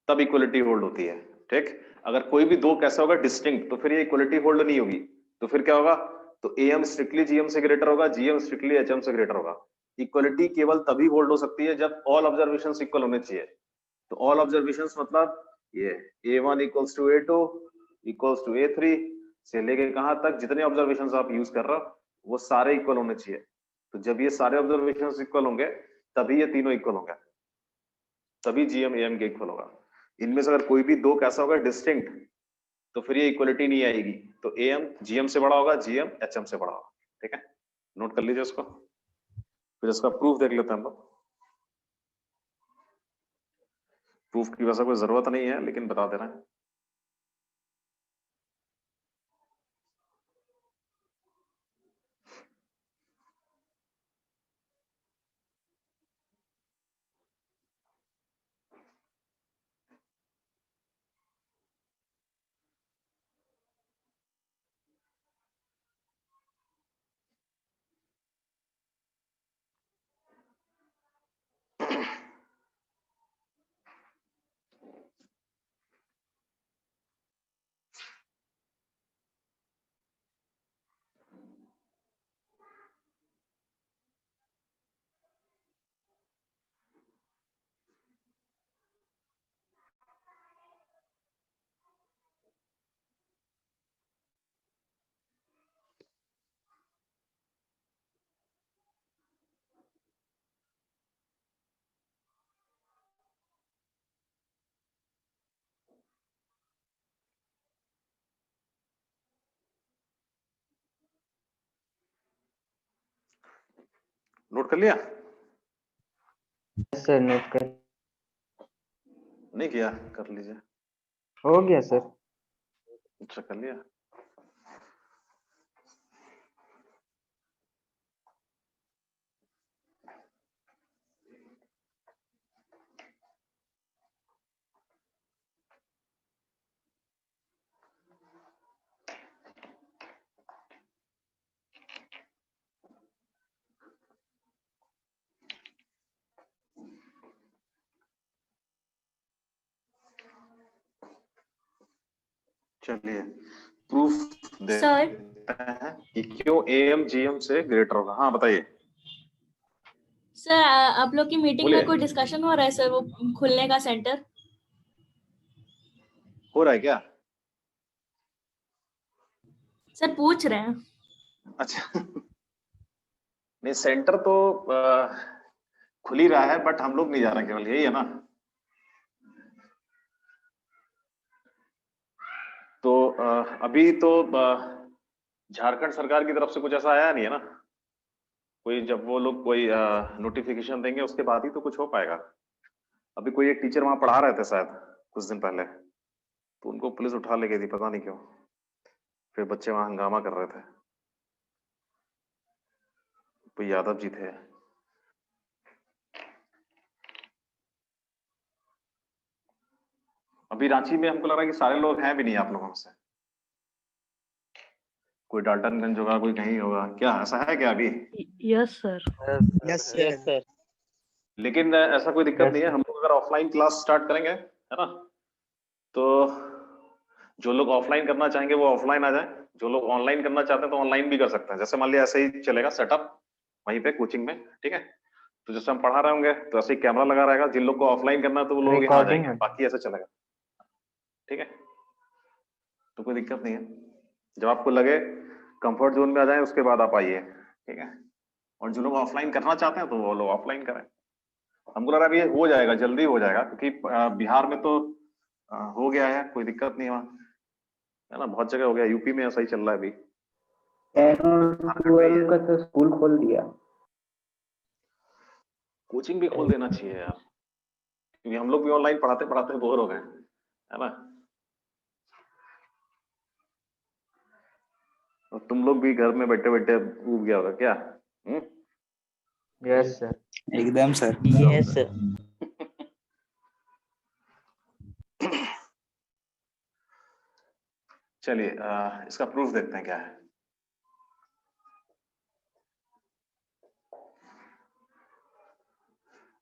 तब इक्वलिटी होल्ड होती है। ठीक, अगर कोई भी दो कैसा होगा डिस्टिंक्ट, तो फिर ये इक्वलिटी होल्ड नहीं होगी। तो फिर क्या होगा? तो AM स्ट्रिक्टली GM से ग्रेटर होगा, GM स्ट्रिक्टली HM से ग्रेटर होगा। इक्वलिटी केवल तभी होल्ड हो सकती है जब ऑल ऑब्जर्वेशंस इक्वल होने चाहिए। तो ऑल ऑब्जर्वेशंस मतलब ये A1 equals to A2 equals to A3 से लेके कहां तक जितने ऑब्जर्वेशंस आप यूज कर रहे हो वो सारे इक्वल होने चाहिए। तो जब ये सारे ऑब्जर्वेशंस इक्वल होंगे तभी ये तीनों इक्वल होंगे, तभी GM AM के इक्वल होगा। इनमें से अगर कोई भी दो कैसा होगा डिस्टिंक्ट, तो फिर ये इक्वलिटी नहीं आएगी। तो AM GM से बड़ा होगा, GM HM से बड़ा होगा। ठीक है, नोट कर लीजिए इसको, फिर इसका प्रूफ देख लेते हैं हम लोग। प्रूफ की वैसे कोई जरूरत नहीं है, लेकिन बता दे रहे हैं। नोट कर लिया? यस सर, नोट कर। नहीं किया? कर लीजिए। हो गया सर। अच्छा, कर लिया। चलिए प्रूफ देखते हैं कि क्यों AM GM से ग्रेटर होगा। हाँ बताइए सर, आप लोग की मीटिंग बोलिए। में कोई डिस्कशन हो रहा है सर, वो खुलने का सेंटर? हो रहा है क्या? सर पूछ रहे हैं। अच्छा नहीं, सेंटर तो खुल ही रहा है, बट हम लोग नहीं जा रहे, केवल यही है ना। तो अभी तो झारखंड सरकार की तरफ से कुछ ऐसा आया नहीं है ना कोई, जब वो लोग कोई नोटिफिकेशन देंगे उसके बाद ही तो कुछ हो पाएगा। अभी कोई एक टीचर वहां पढ़ा रहे थे शायद कुछ दिन पहले, तो उनको पुलिस उठा ले गई थी, पता नहीं क्यों। फिर बच्चे वहां हंगामा कर रहे थे। कोई यादव जी थे। अभी रांची में हमको लग रहा है कि सारे लोग हैं भी नहीं आप लोगों में से। कोई डाल्टनगंज होगा, कोई कहीं होगा, क्या ऐसा है क्या अभी? Yes sir. Yes sir. लेकिन ऐसा कोई दिक्कत नहीं है, हम लोग अगर ऑफलाइन क्लास स्टार्ट करेंगे, है ना, तो जो लोग ऑफलाइन करना चाहेंगे वो ऑफलाइन आ जाएं, जो लोग ऑनलाइन करना चाहते हैं तो ऑनलाइन भी कर सकते हैं। जैसे मान लिया ऐसे ही चलेगा सेटअप वहीं पे कोचिंग में, ठीक है। तो जैसे हम पढ़ा रहे होंगे तो ऐसे ही कैमरा लगा रहेगा, जिन लोग को ऑफलाइन करना है तो वो लोग यहाँ आ रिकॉर्डिंग जाएंगे, है। बाकी ऐसे चलेगा, ठीक है। तो कोई दिक्कत नहीं है, जब आपको लगे कंफर्ट जोन में आ जाए उसके बाद आप आइए, ठीक है। और जो लोग ऑफलाइन करना चाहते हैं तो वो लोग ऑफलाइन करें। हमको लग रहा है अभी हो जाएगा, जल्दी हो जाएगा, क्योंकि बिहार में तो हो गया है, कोई दिक्कत नहीं वहाँ, है ना, बहुत जगह हो गया। यूपी में ऐसा ही चल रहा है अभी। 10 और 12 का तो स्कूल खोल दिया। कोचिंग भी खोल देना चाहिए यार, क्योंकि हम लोग भी ऑनलाइन पढ़ाते पढ़ाते बोर हो गए, है ना। और तुम लोग भी घर में बैठे बैठे ऊब गया होगा क्या? Yes sir. एकदम सर। yes sir. चलिए इसका प्रूफ देखते हैं क्या है।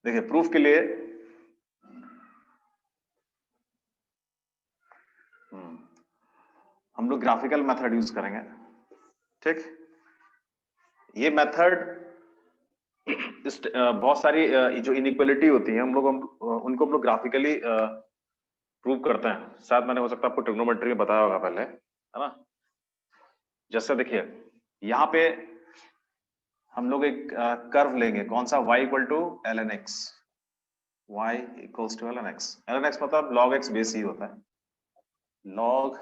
देखिए प्रूफ के लिए हम लोग ग्राफिकल मेथड यूज करेंगे। ठीक, ये मेथड बहुत सारी जो इनइक्वालिटी होती है उनको हम लोग ग्राफिकली प्रूव करते हैं। शायद मैंने हो सकता है आपको ट्रिग्नोमेट्री में बताया होगा पहले, है ना। जैसे देखिए यहाँ पे हम लोग एक कर्व लेंगे, कौन सा, y equal to ln x, y equals to ln x। ln x मतलब log x बेस ई होता है, log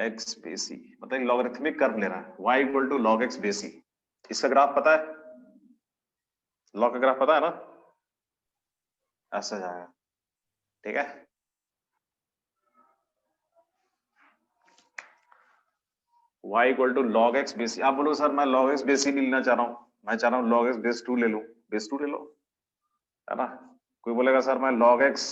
x बेस ई मतलब लॉगरिथमिक कर्व ले रहा है, y equal to log x base e. इसका ग्राफ पता है, लॉग का ग्राफ पता है ना, ऐसा जाएगा। ठीक है, y equal to log x base e. आप बोलो सर मैं log x बेस ई नहीं लेना चाह रहा हूं, मैं चाह रहा हूं log x बेस 2 ले लूं, बेस 2 ले लो, है ना। कोई बोलेगा सर मैं log x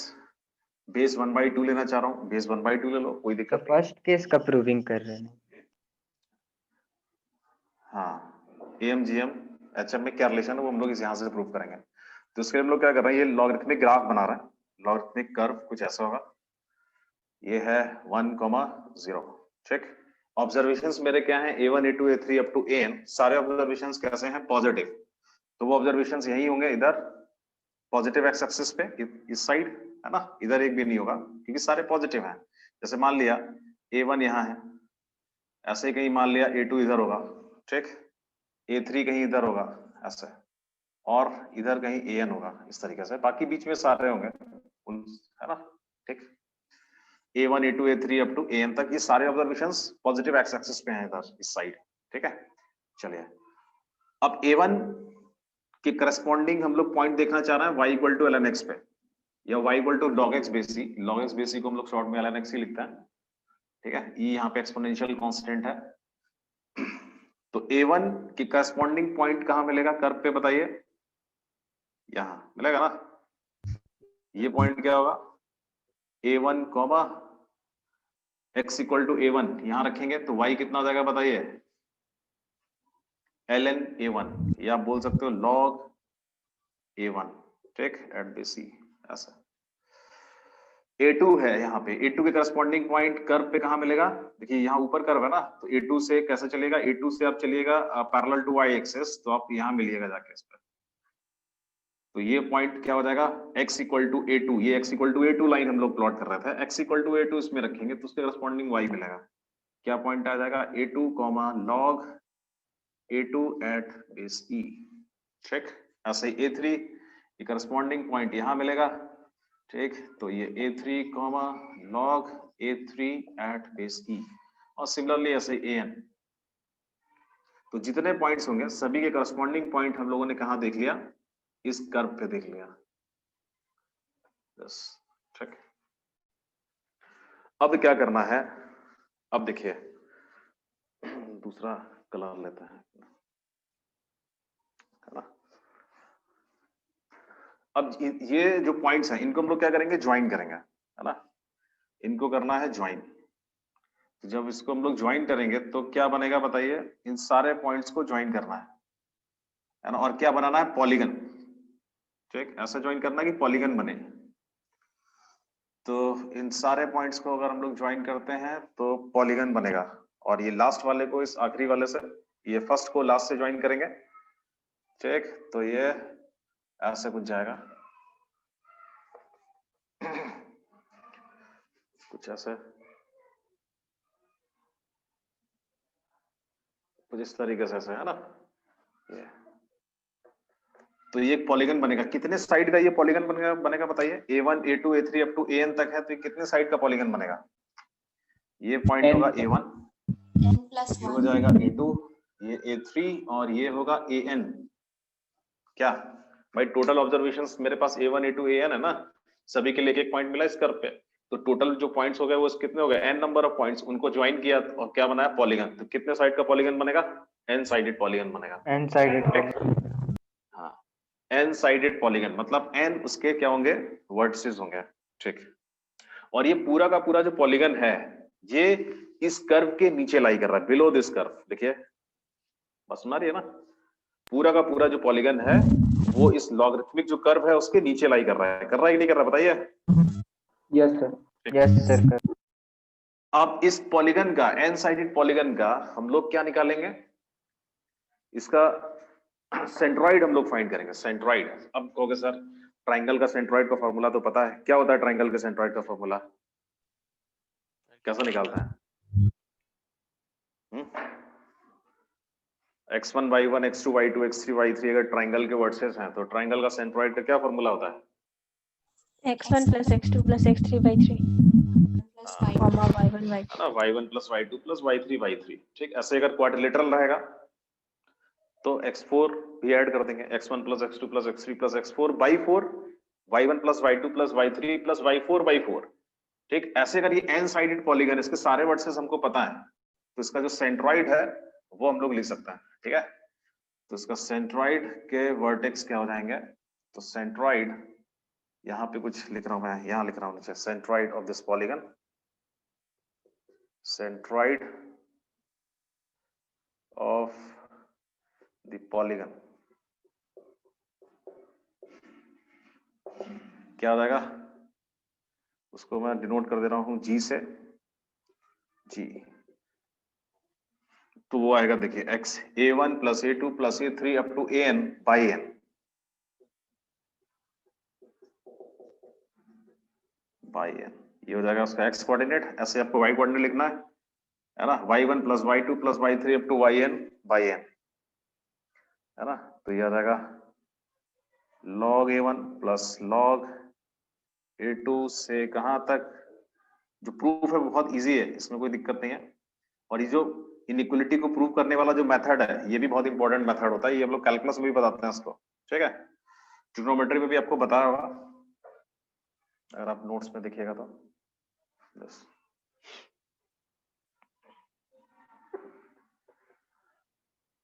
बेस 1/2 लेना चाह रहा हूं, बेस 1/2 ले लो, कोई तो दिक्कत नहीं। फर्स्ट केस का प्रूविंग कर रहे हैं। हाँ, AMGM HM में क्या रिलेशन है वो हम लोग इस यहाँ से प्रूव करेंगे। तो इसके लिए हम लोग क्या कर रहे हैं, ये लॉगरिथमिक ग्राफ बना रहे हैं, लॉगरिथमिक कर्व कुछ ऐसा होगा, ये है 1,0। ठीक, ऑब्जर्वेशंस मेरे क्या हैं, A1 A2 A3 up to AN। सारे ऑब्जर्वेशंस कैसे हैं, पॉजिटिव। तो वो ऑब्जर्वेशंस यही होंगे इधर पॉजिटिव एक्स एक्सिस पे, इस साइड, है ना। इधर एक भी नहीं होगा क्योंकि सारे पॉजिटिव हैं। जैसे मान लिया A1 यहाँ है, ऐसे ही कहीं मान लिया A2 इधर होगा, ठीक, A3 कहीं इधर होगा ऐसे, और इधर कहीं AN होगा इस तरीके से, बाकी बीच में सारे होंगे, है ना। ठीक, A1 A2 A3 up to AN तक ये सारे ऑब्जर्वेशंस पॉजिटिव एक्स एक्सिस पे हैं इधर इस साइड। ठीक है, चलिए अब A1 के करस्पॉन्डिंग हम लोग पॉइंट देखना चाह रहे हैं y equal to ln x पे, या y equal to log x base c। log x base c को हम लोग शॉर्ट में ln x ही लिखते हैं। ठीक है, ये यहाँ पे एक्सपोनेंशियल कांस्टेंट है। तो A1 की करस्पॉन्डिंग पॉइंट कहां मिलेगा कर्व पे, बताइए, यहां मिलेगा ना। ये पॉइंट क्या होगा, A1 comma x equal to A1 यहां रखेंगे तो y कितना हो जाएगा बताइए, ln A1, या आप बोल सकते हो log A1। ठीक, एट बेस c ऐसा। A2 है यहाँ पे, A2 के करस्पॉन्डिंग पॉइंट कर्व पे कहां मिलेगा, देखिए यहाँ ऊपर कर्व है ना, तो A2 से कैसे चलेगा, A2 से आप चलिएगा पैरेलल टू y एक्सिस, तो आप यहाँ मिलिएगा जाके इस पर। तो ये पॉइंट क्या हो जाएगा, x इक्वल टू A2, ये x equal to A2 line हम लोग प्लॉट कर रहे थे, x इक्वल टू A2 इसमें रखेंगे तो उसके करस्पॉन्डिंग y मिलेगा। क्या पॉइंट आ जाएगा, A2 log A2 eight base e। ठीक, ऐसे ही A3 की करस्पॉन्डिंग पॉइंट यहाँ मिलेगा। ठीक, तो ये A3 log A3 at base e, और सिमिलरली ऐसे AN। तो जितने पॉइंट्स होंगे सभी के करस्पॉन्डिंग पॉइंट हम लोगों ने कहा देख लिया, इस कर्व पे देख लिया। बस, ठीक, अब क्या करना है, अब देखिए दूसरा कलर लेते हैं, है ना। अब ये जो पॉइंट्स हैं इनको हम लोग क्या करेंगे, ज्वाइन करेंगे, है ना। इनको करना है ज्वाइन। तो जब इसको हम लोग ज्वाइन करेंगे तो क्या बनेगा बताइए, इन सारे पॉइंट्स को ज्वाइन करना है ना, और क्या बनाना है, पॉलीगन। ठीक, ऐसा ज्वाइन करना है कि पॉलीगन बने। तो इन सारे पॉइंट्स को अगर हम लोग ज्वाइन करते हैं तो पॉलीगन बनेगा, और ये लास्ट वाले को इस आखिरी वाले से, ये फर्स्ट को लास्ट से ज्वाइन करेंगे। ठीक, तो ये ऐसे कुछ जाएगा, कुछ ऐसे, कुछ इस तरीके से है ना ये। तो ये पॉलीगन बनेगा, कितने साइड का ये पॉलीगन बनेगा बताइए, A1 A2 A3 up to AN तक है, तो ये कितने साइड का पॉलीगन बनेगा, ये पॉइंट होगा A1, ये हो जाएगा A2, ये A3, और ये होगा AN। क्या भाई, टोटल ऑब्जर्वेशंस मेरे पास A1 A2 AN है ना, सभी के लिए एक पॉइंट मिला इस कर्व पे, तो टोटल जो पॉइंट्स हो गए वो कितने हो गए, n नंबर ऑफ पॉइंट्स, उनको ज्वाइन किया और क्या बनाया, पॉलीगन। तो कितने साइड का पॉलीगन बनेगा, n साइडेड पॉलीगन बनेगा। n sided. हाँ, एन साइडेड पॉलीगन मतलब एन उसके क्या होंगे, वर्टिसेस होंगे, ठीक। और ये पूरा का पूरा जो पॉलीगन है ये इस कर्व के नीचे लाई कर रहा है, बिलो दिस कर्व। देखिए बस सुना रही है ना, पूरा का पूरा जो पॉलीगन है वो इस लॉगरिथमिक जो कर्व है उसके नीचे लाई कर रहा है, कर रहा है कि नहीं कर रहा, बताइए। Yes sir. Yes sir. अब इस पॉलीगन का, एन साइडेड पॉलीगन का हम लोग क्या निकालेंगे, इसका सेंट्रॉइड हम लोग फाइंड करेंगे, सेंट्रॉइड। अब कहोगे सर ट्राइंगल का सेंट्रॉइड का फॉर्मूला तो पता है, क्या होता है ट्राइंगल के सेंट्रॉइड का फॉर्मूला, कैसा निकालता है? x1 y1 x2 y2 x3 y3 अगर ट्राइंगल के वर्सेस हैं तो ट्राइंगल का सेंट्रॉइड का क्या फॉर्मूला होता है? x1 + x2 + x3 y3 comma y1 y2 है ना, y1 + y2 + y3 y3, ठीक। ऐसे अगर क्वाड्रिलेटरल रहेगा तो x4 भी ऐड कर देंगे, x1 + x2 + x3 + x4 y4, y1 + y2 + y3 + y4 y4, ठीक। ऐसे अगर ये n साइडेड पॉलीगन, इसके सारे वर्सेस हमको पता है तो इसका जो सेंट्रॉइड है वो हम लोग लिख सकते हैं, ठीक है। तो इसका सेंट्रॉइड के वर्टेक्स क्या हो जाएंगे, तो सेंट्रॉइड यहाँ पे कुछ लिख रहा हूं मैं, यहाँ लिख रहा हूं नीचे, centroid of this polygon, centroid of the polygon क्या हो जाएगा, उसको मैं डिनोट कर दे रहा हूं जी से, जी। तो वो आएगा देखिए x a1 + a2 + a3 up to an by n, ये हो जाएगा उसका x कोऑर्डिनेट। ऐसे आपको y कोऑर्डिनेट लिखना है ना, y1 + y2 + y3 up to yn by n, है ना। तो ये आ जाएगा log a1 + log a2 से कहां तक, जो प्रूफ है वो बहुत इजी है, इसमें कोई दिक्कत नहीं है। और ये जो इनइक्वालिटी को प्रूव करने वाला जो मेथड है ये भी बहुत इंपॉर्टेंट मेथड होता है, ये हम लोग कैलकुलस में भी बताते हैं इसको, ठीक है। ट्रिग्नोमेट्री में भी आपको बताया होगा अगर आप नोट्स में देखिएगा तो। बस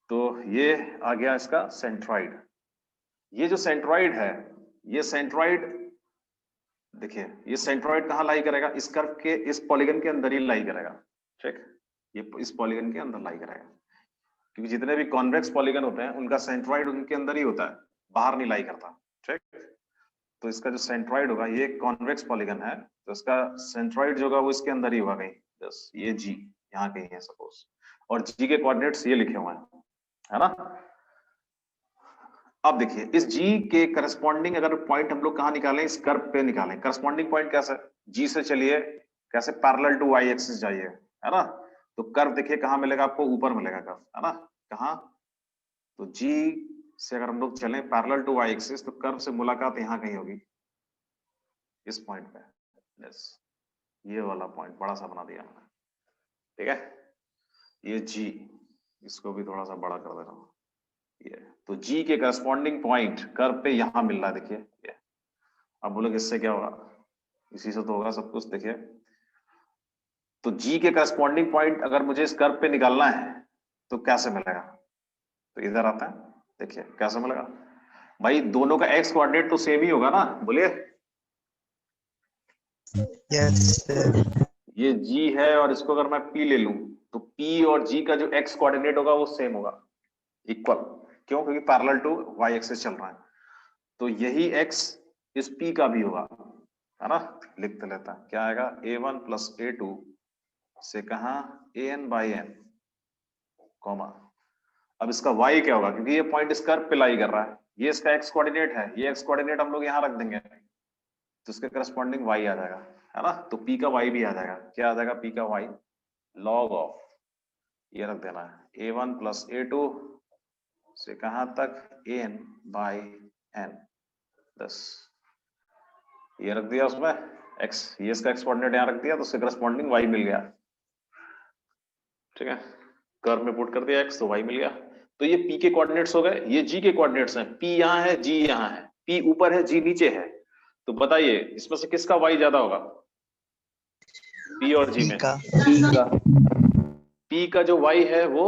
तो ये आ गया इसका सेंट्रॉइड। ये जो सेंट्रॉइड है, ये सेंट्रॉइड देखिए, ये सेंट्रॉइड कहाँ लाई करेगा, इस कर्व के इस पॉलीगन के अंदर ही लाई करेगा, ठीक। ये इस पॉलीगन के अंदर लाई करेगा, क्योंकि जितने भी कॉन्वेक्स पॉलीगन होते हैं उनका सेंट्रॉइड उनके अंदर ही होता है, बाहर नहीं लाई करता, ठीक। तो इसका जो सेंट्रॉइड होगा, ये कॉन्वेक्स पॉलीगन है तो इसका सेंट्रॉइड जो होगा वो इसके अंदर ही होगा कहीं, बस ये जी यहाँ कहीं है सपोज, और जी के कोऑर्डिनेट्स ये लिखे हुए हैं, है ना। अब देखिए इस जी के करस्पॉन्डिंग अगर पॉइंट हम लोग कहाँ निकालें, इस कर्व पे निकालें। करस्पॉन्डिंग पॉइंट कैसे, जी से चलिए कैसे पैरेलल टू वाई एक्सिस जाइए, है ना। तो कर्व देखिए कहाँ मिलेगा आपको, ऊपर मिलेगा कर्व, है ना। कहाँ, तो जी से अगर हम लोग चलें पैरेलल टू वाई एक्सिस तो कर्व से मुलाकात यहाँ कहीं होगी, इस पॉइंट पे, यस, ये वाला पॉइंट बड़ा सा बना दिया मैंने, ठीक है। ये जी, इसको भी थोड़ा सा बड़ा कर दे रहा हूँ, ये तो जी के करस्पॉन्डिंग पॉइंट कर्व पे यहाँ मिल रहा है, देखिए ये। अब बोलोगे इससे क्या होगा, इसी से तो होगा सब कुछ, देखिए। तो जी के करस्पॉन्डिंग पॉइंट अगर मुझे इस कर्व पे निकालना है तो कैसे मिलेगा, तो इधर आता है, देखिए कैसे मिलेगा भाई, दोनों का एक्स कोऑर्डिनेट तो सेम ही होगा ना, बोलिए। यस ये जी है और इसको अगर मैं पी ले लूं तो पी और जी का जो एक्स कोऑर्डिनेट होगा वो सेम होगा, इक्वल। क्यों, क्योंकि पैरेलल टू वाई एक्सिस चल रहा है, तो यही एक्स इस पी का भी होगा, है ना। लिखते लेता है क्या आएगा, a1 + a2 से कहा an by n, कॉमा। अब इसका y क्या होगा, क्योंकि ये पॉइंट इस कर्व पे लाई कर रहा है, ये इसका x कोऑर्डिनेट है, ये x कोऑर्डिनेट हम लोग यहाँ रख देंगे तो इसके करस्पॉन्डिंग y आ जाएगा, है ना। तो p का y भी आ जाएगा, क्या आ जाएगा p का y, log ऑफ, ये रख देना है a1 + a2 से कहां तक an by n, 10, ये रख दिया उसमें x, ये इसका x कोऑर्डिनेट यहाँ रख दिया तो उसके करस्पॉन्डिंग y मिल गया, ठीक है। कर्व में पुट कर दिया x तो y मिल गया। तो ये p के कोऑर्डिनेट्स हो गए, ये g के कोऑर्डिनेट्स हैं, p यहाँ है g यहाँ है, p ऊपर है g नीचे है, तो बताइए इसमें से किसका y ज्यादा होगा, p और g में, p का जो y है वो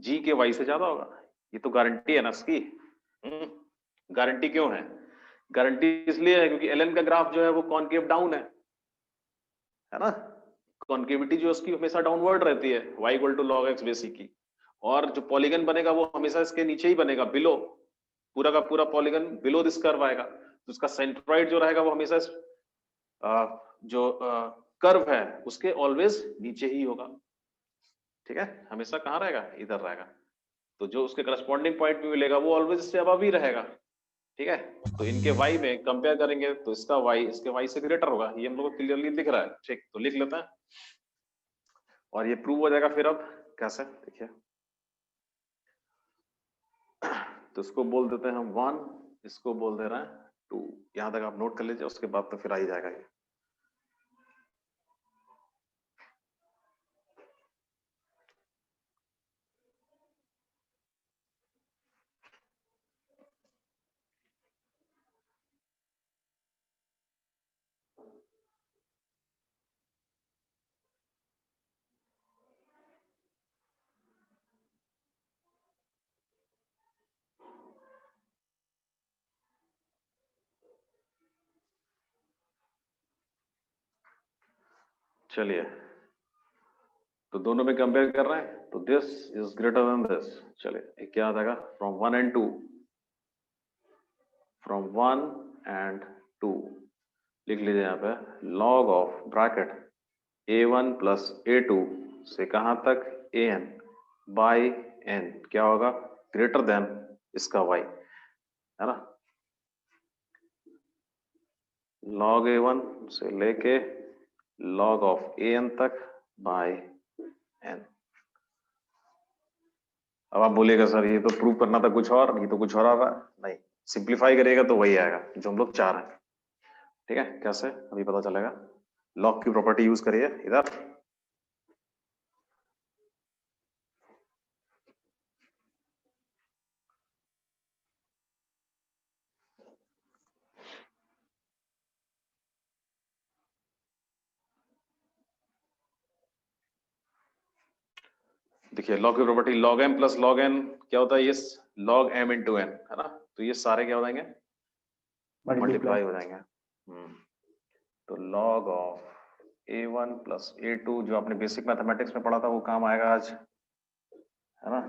g के y से ज्यादा होगा, ये तो गारंटी है ना इसकी। गारंटी क्यों है? गारंटी इसलिए है क्योंकि ln का ग्राफ जो है वो कॉनकेव डाउन है ना? कॉन्केविटी जो उसकी हमेशा डाउनवर्ड रहती है, y equal to log x base e की, और जो पॉलीगन बनेगा वो हमेशा इसके नीचे ही बनेगा, बिलो, पूरा का पूरा पॉलीगन बिलो दिस कर्व आएगा, तो उसका सेंट्रॉइड जो रहेगा वो हमेशा जो कर्व है उसके ऑलवेज नीचे ही होगा, ठीक है? हमेशा कहाँ रहेगा? इधर रहेगा। तो जो उसके करस्पॉन्डिंग पॉइंट में मिलेगा वो ऑलवेज इससे अबव ही रहेगा, ठीक है? तो इनके y में कंपेयर करेंगे तो इसका y इसके y से ग्रेटर होगा, ये हम लोग को क्लियरली दिख रहा है, ठीक? तो लिख लेते हैं और ये प्रूव हो जाएगा। फिर अब कैसे, देखिए, तो इसको बोल देते हैं हम 1, इसको बोल दे रहे हैं 2, यहां तक आप नोट कर लीजिए, उसके बाद तो फिर आ ही जाएगा ये। चलिए, तो दोनों में कंपेयर कर रहे हैं, तो this is greater than this. चलिए, ये क्या आ जाएगा? फ्रॉम 1 and 2, फ्रॉम 1 and 2 लिख लीजिए यहाँ पे, log of bracket a1 plus a2 से कहां तक? an बाई n क्या होगा? ग्रेटर देन इसका y, है ना? log a1 से लेके log ऑफ an तक बाई n। अब आप बोलिएगा सर ये तो प्रूव करना था कुछ और, ये तो कुछ और आ रहा है। नहीं, सिंप्लीफाई करिएगा तो वही आएगा जो हम लोग चाह रहे हैं, ठीक है? कैसे अभी पता चलेगा। लॉग की प्रॉपर्टी यूज करिए इधर, देखिए लॉग की property log m plus log n क्या होता है? ये log m इंटू n, है ना? तो ये सारे क्या हो जाएंगे? मल्टीप्लाई हो जाएंगे। तो log of a1 plus a2 जो आपने बेसिक मैथमेटिक्स में पढ़ा था वो काम आएगा आज, है ना?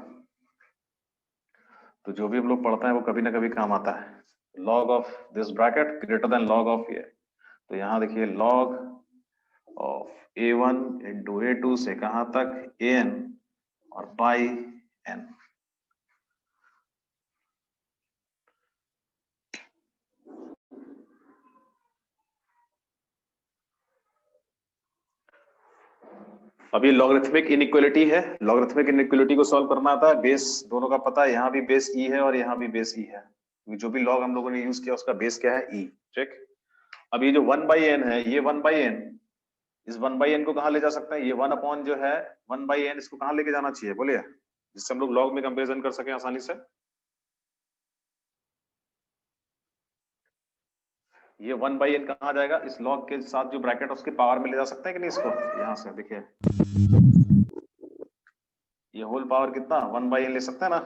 तो जो भी हम लोग पढ़ते हैं वो कभी ना कभी काम आता है। log of this bracket greater than log of ये, तो यहाँ देखिए log of a1 into a2 से कहां तक? an और बाई n। अब ये लॉगरिथमिक इनइक्वालिटी है, लॉगरिथमिक इनइक्वालिटी को सॉल्व करना आता है, बेस दोनों का पता है, यहाँ भी बेस e है और यहाँ भी बेस e है, जो भी लॉग हम लोगों ने यूज किया उसका बेस क्या है? e, ठीक? अब ये जो 1/n है, ये 1/n, इस 1/n को कहाँ ले जा सकते हैं? ये 1 अपॉन जो है 1/n, इसको कहाँ लेके जाना चाहिए बोलिए, जिससे हम लोग लॉग में कंपेरिजन कर सकें आसानी से। ये 1/n कहाँ जाएगा? इस लॉग के साथ जो ब्रैकेट उसके पावर में ले जा सकते हैं कि नहीं इसको? यहां से देखिए, ये होल पावर कितना? 1/n ले सकते हैं ना?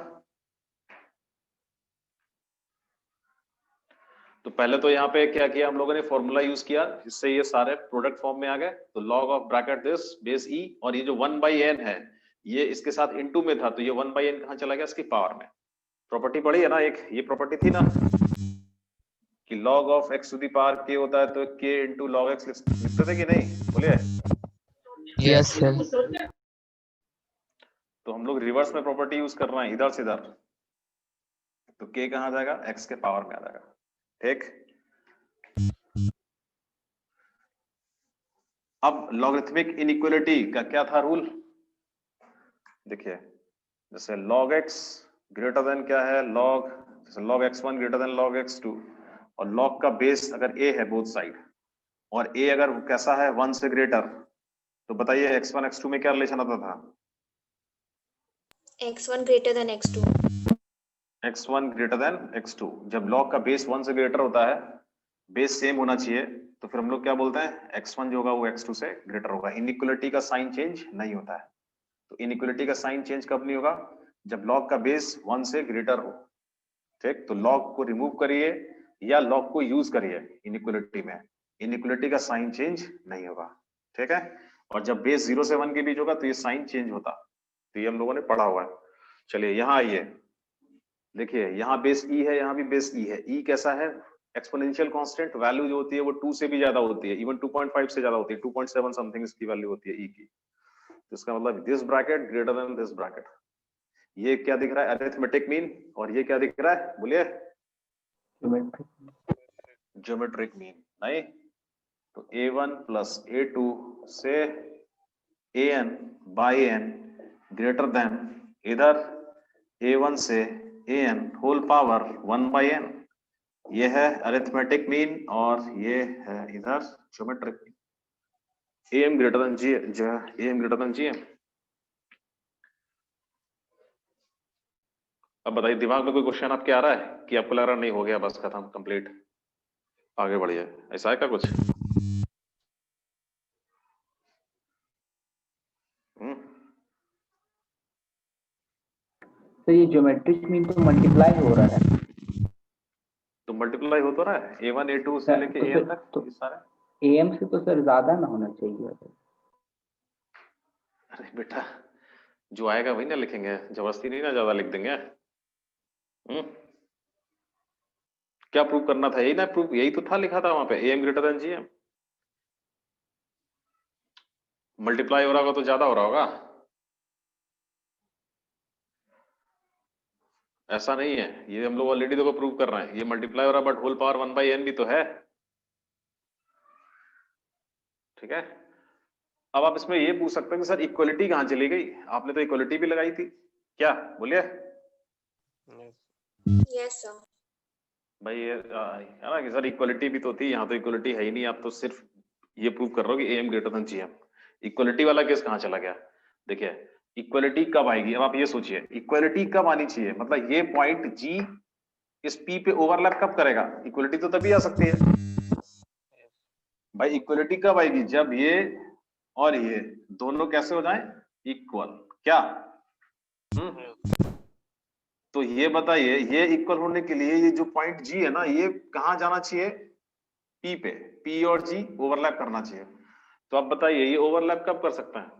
तो पहले तो यहाँ पे क्या किया हम लोगों ने? फॉर्मूला यूज किया जिससे ये सारे प्रोडक्ट फॉर्म में आ गए। तो log of bracket this base e, और ये जो 1/n है ये इसके साथ इनटू में था, तो ये 1/n कहाँ चला गया? इसकी पावर में। प्रॉपर्टी पढ़ी है ना, एक ये प्रॉपर्टी थी ना कि log of x to the power k होता है, तो k इंटू log x लिखते थे कि नहीं? बोलिए। Yes sir. तो हम लोग रिवर्स में प्रॉपर्टी यूज कर रहे हैं, इधर से इधर, तो k कहाँ जाएगा? x के पावर में आ जाएगा, ठीक? अब लॉगरिथमिक इनइक्वालिटी का क्या था रूल? देखिए, जैसे log x ग्रेटर देन क्या है? log, जैसे log x1 greater than log x2, और log का बेस अगर a है बोथ साइड, और a अगर कैसा है? 1 से ग्रेटर, तो बताइए x1 x2 में क्या रिलेशन आता था? x1 greater than x2। x1 greater than x2। जब log का बेस 1 से ग्रेटर होता है, बेस सेम होना चाहिए, तो फिर हम लोग क्या बोलते हैं? x1 जो होगा वो x2 से ग्रेटर होगा। इनइक्वालिटी का साइन चेंज नहीं होता है। तो इनइक्वालिटी का साइन चेंज कब नहीं होगा? जब log का बेस 1 से ग्रेटर हो। ठीक, तो लॉग को रिमूव करिए या लॉग को यूज करिए इनइक्वालिटी में, इनइक्वालिटी का साइन चेंज नहीं होगा। ठीक है, और जब बेस 0 से 1 के बीच होगा तो ये साइन चेंज होता, तो ये हम लोगों ने पढ़ा हुआ है। चलिए यहाँ आइए, देखिए यहाँ बेस ई है, यहाँ भी बेस ई है। ई कैसा है? एक्सपोनेंशियल कांस्टेंट, वैल्यू जो होती है वो 2 से भी ज्यादा होती है, इवन 2.5 से ज्यादा होती है, 2.7 समथिंग इसकी वैल्यू होती है ई की। तो इसका मतलब this bracket greater than this bracket. ये क्या दिख रहा है? Arithmetic mean. और ये क्या दिख रहा है? बोलिए, ज्योमेट्रिक मीन। नहीं तो a1 प्लस a2 से an by n greater than इधर a1 से an whole power 1 by n। ये है अरिथमेटिक मीन और ये है इधर geometric mean. am greater than g, am greater than gm। अब बताइए दिमाग में कोई क्वेश्चन आपके आ रहा है कि आपको लग रहा नहीं हो गया, बस खत्म, कंप्लीट, आगे बढ़िए, ऐसा है क्या कुछ? तो ये ज्योमेट्रिक मीन तो मल्टीप्लाई हो रहा है, तो मल्टीप्लाई हो तो रहा है a1 a2 से लेके तो an तक, तो ये सारे। am से तो सर ज्यादा ना होना चाहिए। अरे बेटा जो आएगा वही ना लिखेंगे, जबरदस्ती नहीं ना ज्यादा लिख देंगे। क्या प्रूव करना था? यही ना प्रूव, यही तो था लिखा था वहां पे, am greater than gm। Multiply हो रहा होगा तो ज्यादा हो रहा होगा, ऐसा नहीं है। ये हम लोग ऑलरेडी देखो प्रूव कर रहे हैं, ये मल्टीप्लाई हो रहा है but whole power 1 by n भी तो है। ठीक है, अब आप इसमें ये पूछ सकते हैं कि सर इक्वलिटी कहां चली गई? आपने तो इक्वलिटी भी लगाई थी, क्या बोलिए? Yes sir. भाई ये है ना कि सर इक्वलिटी भी तो थी, यहाँ तो इक्वलिटी है ही नहीं, आप तो सिर्फ ये प्रूव कर रहे हो कि am greater than gm। Equality वाला केस कहाँ चला गया? देखिए इक्वलिटी कब आएगी, अब आप ये सोचिए इक्वलिटी कब आनी चाहिए, मतलब ये पॉइंट G इस P पे ओवरलैप कब करेगा? इक्वलिटी तो तभी आ सकती है भाई। इक्वलिटी कब आएगी? जब ये और ये दोनों कैसे हो जाएं? इक्वल। क्या? तो ये बताइए, ये इक्वल होने के लिए ये जो पॉइंट G है ना, ये कहां जाना चाहिए? P पे। P और G ओवरलैप करना चाहिए। तो आप बताइए ये ओवरलैप कब कर सकते हैं?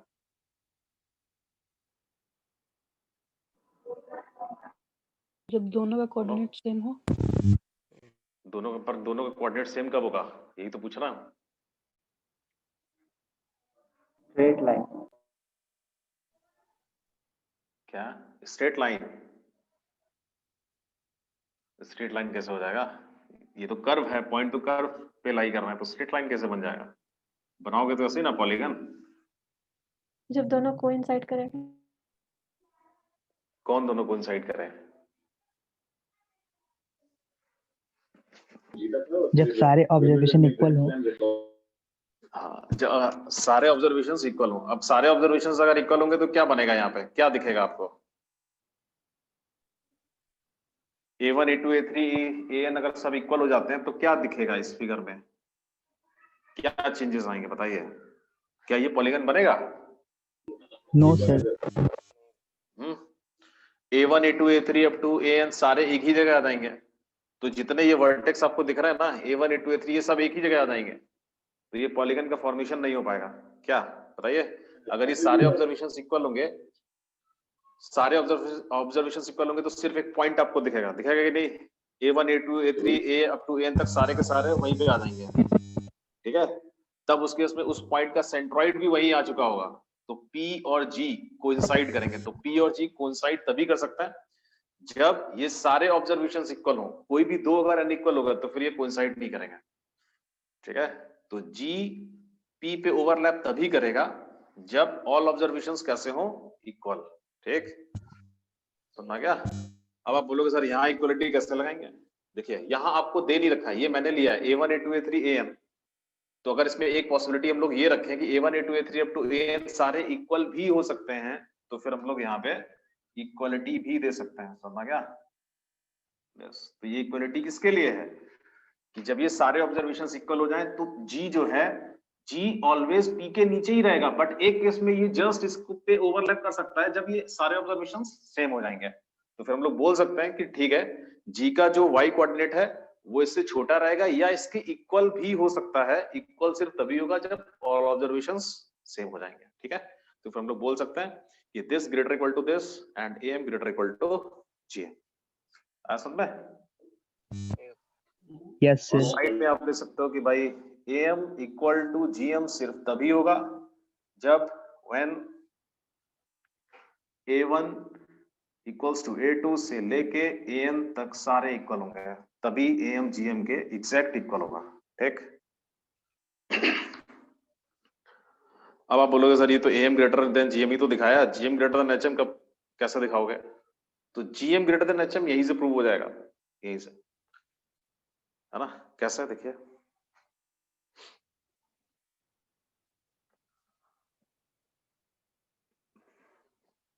जब दोनों का कोऑर्डिनेट सेम हो। दोनों का, पर दोनों का कोऑर्डिनेट सेम कब होगा? यही तो पूछ रहा हूं। Straight line. क्या? Straight line? स्ट्रेट लाइन कैसे हो जाएगा? ये तो कर्व है, पॉइंट तो कर्व पे लाई कर रहे हैं, तो स्ट्रेट लाइन कैसे बन जाएगा? बनाओगे तो ऐसे ना पॉलीगन। जब दोनों कोइंसाइड करेंगे। कौन दोनों कोइंसाइड करें? जब सारे ऑब्जर्वेशन इक्वल हो। हाँ, जब सारे ऑब्जर्वेशंस इक्वल हो। अब सारे ऑब्जर्वेशंस अगर इक्वल होंगे तो क्या बनेगा? यहाँ पे क्या दिखेगा आपको? a1 a2 a3 an अगर सब इक्वल हो जाते हैं तो क्या दिखेगा इस फिगर में? क्या चेंजेस आएंगे बताइए? क्या ये पॉलीगन बनेगा? No sir. a1 a2 a3 up to an सारे एक ही जगह आ जाएंगे। तो जितने ये वर्टेक्स आपको दिख रहा है ना, a1 a2 a3 ये सब एक ही जगह आ जाएंगे, तो ये पॉलीगन का फॉर्मेशन नहीं हो पाएगा। क्या बताइए? अगर ये सारे ऑब्जर्वेशंस इक्वल होंगे, सारे ऑब्जर्वेशंस इक्वल होंगे तो सिर्फ एक पॉइंट आपको दिखेगा, दिखेगा कि नहीं? a1 a2 a3 a up to an तक सारे के सारे वहीं पे आ जाएंगे। ठीक है, तब उसके उसमें उस पॉइंट का सेंट्रॉइड भी वहीं आ चुका होगा, तो P और G कोइंसाइड करेंगे। तो P और G कोइंसाइड तभी कर सकता है जब ये सारे ऑब्जर्वेशंस इक्वल हो। कोई भी दो अगर अनइक्वल होगा तो फिर ये कोइंसाइड नहीं करेंगे। ठीक है, तो G P पे ओवरलैप तभी करेगा जब ऑल ऑब्जर्वेशंस कैसे हो? इक्वल। ठीक, समझा क्या? अब आप बोलोगे सर यहाँ इक्वलिटी कैसे लगाएंगे? देखिए यहाँ आपको दे नहीं रखा है, ये मैंने लिया है a1 a2 a3 an। तो अगर इसमें एक पॉसिबिलिटी हम लोग ये रखें कि a1 a2 a3 up to an सारे इक्वल भी हो सकते हैं, तो फिर हम लोग यहाँ पे इक्वलिटी भी दे सकते हैं। समझा क्या? बस, तो ये इक्वलिटी किसके लिए है कि जब ये सारे ऑब्जर्वेशंस इक्वल हो जाएं तो G जो है, G ऑलवेज P के नीचे ही रहेगा, बट एक केस में ये जस्ट इसको पे ओवरलैप कर सकता है जब ये सारे ऑब्जर्वेशंस सेम हो जाएंगे। तो फिर हम लोग बोल सकते हैं कि ठीक है, जी का जो y कोऑर्डिनेट है वो इससे छोटा रहेगा या इसके इक्वल भी हो सकता है। इक्वल सिर्फ तभी होगा जब ऑल ऑब्जर्वेशंस सेम हो जाएंगे, ठीक है। तो फिर हम लोग बोल सकते हैं कि this greater equal to this and am greater equal to gm। आया समझ में? यस और सर। साइड में आप देख सकते हो कि भाई am इक्वल टू gm सिर्फ तभी होगा जब when a1 equals to a2 से लेके am तक सारे इक्वल होंगे, तभी am gm के एग्जैक्ट इक्वल होगा, ठीक। अब आप बोलोगे सर ये तो am ग्रेटर देन gm ही तो दिखाया, gm ग्रेटर देन hm कब कैसे दिखाओगे? तो gm ग्रेटर देन hm यहीं से प्रूव हो जाएगा, यहीं से, है ना। कैसे देखिए,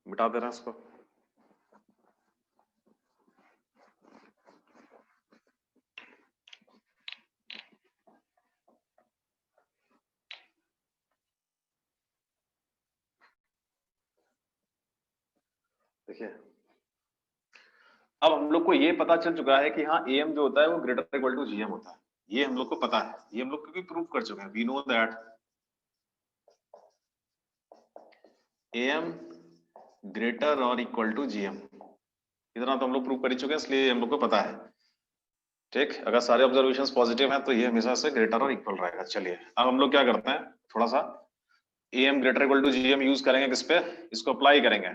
मिटा दे रहे हैं इसको। देखिए अब हम लोग को ये पता चल चुका है कि हाँ am जो होता है वो ग्रेटर इक्वल टू gm होता है, ये हम लोग को पता है, ये हम लोग क्योंकि प्रूव कर चुके हैं। We know that am greater और इक्वल टू gm, इतना तो हम लोग प्रूव कर ही चुके हैं, इसलिए हम लोग को पता है, ठीक। अगर सारे ऑब्जर्वेशंस पॉजिटिव हैं तो ये हमेशा से ग्रेटर और इक्वल रहेगा। चलिए अब हम लोग क्या करते हैं, थोड़ा सा am greater equal to gm use करेंगे, किस पे, इसको अप्लाई करेंगे,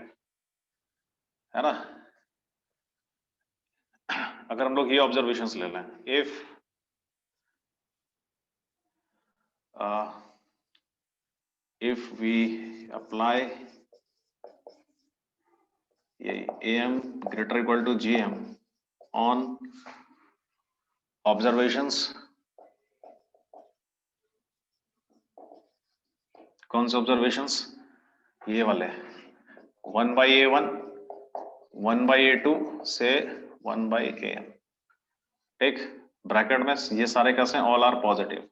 है ना। अगर हम लोग ये ऑब्जर्वेशंस ले लें, if we apply am greater equal to gm on observations, कौन से ऑब्जर्वेशंस, ये वाले 1 by a1 1 by a2 से 1 by am, ठीक। ब्रैकेट में ये सारे कैसे, all are positive.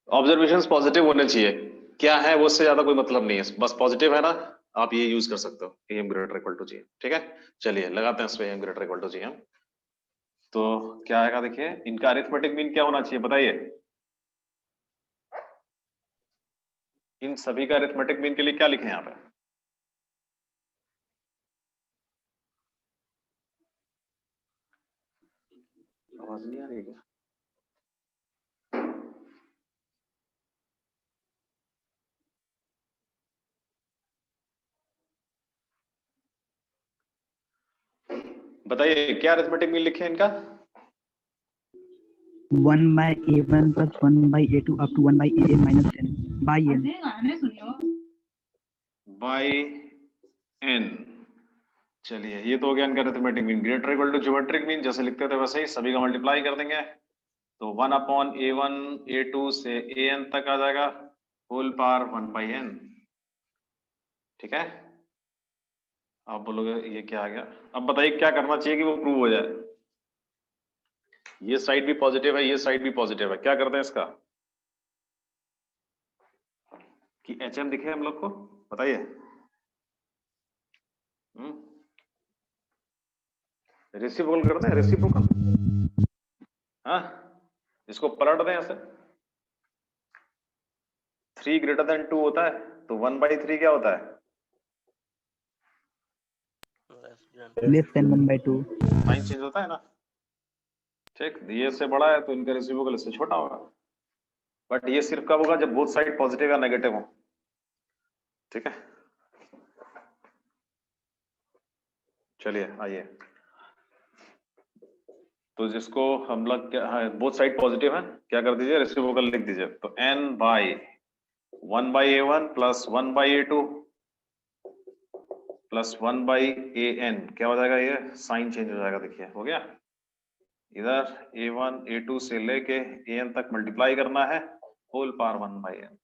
Observations positive होने चाहिए, क्या है वो, उससे ज्यादा कोई मतलब नहीं है, बस पॉजिटिव है ना, आप ये यूज कर सकते हो am greater equal to gm, ठीक है। चलिए लगाते हैं इस पे am greater equal to gm, तो क्या आएगा देखिए, इनका अरिथमेटिक मीन क्या होना चाहिए बताइए, इन सभी का अरिथमेटिक मीन के लिए क्या लिखें यहाँ पे, आवाज नहीं आ रही क्या? बताइए क्या अरिथमेटिक मीन लिखे इनका, 1 by a1 plus 1 by a2 up to 1 by an minus n by n। By n। चलिए ये तो हो गया इनका arithmetic mean. Greater equal to geometric mean जैसे लिखते थे वैसे ही सभी का मल्टीप्लाई कर देंगे, तो 1 अपॉन a1 a2 से an तक आ जाएगा, होल पावर 1 by n, ठीक है। आप बोलोगे ये क्या आ गया, अब बताइए क्या करना चाहिए कि वो प्रूव हो जाए। ये साइड भी पॉजिटिव है, ये साइड भी पॉजिटिव है, क्या करते हैं इसका कि HM दिखे हम लोग को, बताइए। रेसिप्रोकल करते हैं, रेसिप्रोकल, हाँ, इसको पलट दें ऐसे, 3 ग्रेटर देन 2 होता है तो 1 by 3 क्या होता है, less than 1 by 2। Sign change होता है ना, ठीक। ये इससे बड़ा है तो इनका रेसिप्रोकल इससे छोटा होगा, बट ये सिर्फ कब होगा जब बोथ साइड पॉजिटिव या नेगेटिव हो, ठीक है। चलिए आइए, तो जिसको हम लोग क्या, हाँ, बोथ साइड पॉजिटिव है, क्या कर दीजिए, रेसिप्रोकल लिख दीजिए, तो n by 1 by a1 plus 1 by a2 plus 1 by an, क्या हो जाएगा, ये साइन चेंज हो जाएगा, देखिए हो गया। इधर a1 a2 से लेके an तक मल्टीप्लाई करना है, होल पावर 1 by n।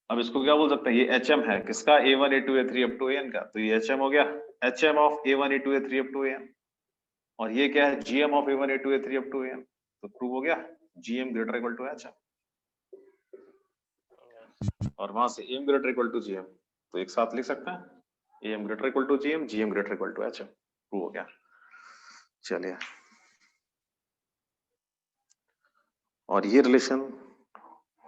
अब इसको क्या बोल सकते हैं, ये hm है किसका, a1 a2 a3 up to an का, तो ये hm हो गया, hm of a1 a2 a3 up to an, और ये क्या है, gm of a1 a2 a3 up to an, तो प्रूव हो गया gm greater equal to hm, और वहां से m greater equal to gm, तो एक साथ लिख सकते हैं AM greater equal to GM, GM greater equal to H। Prove हो गया। चलिए, और ये रिलेशन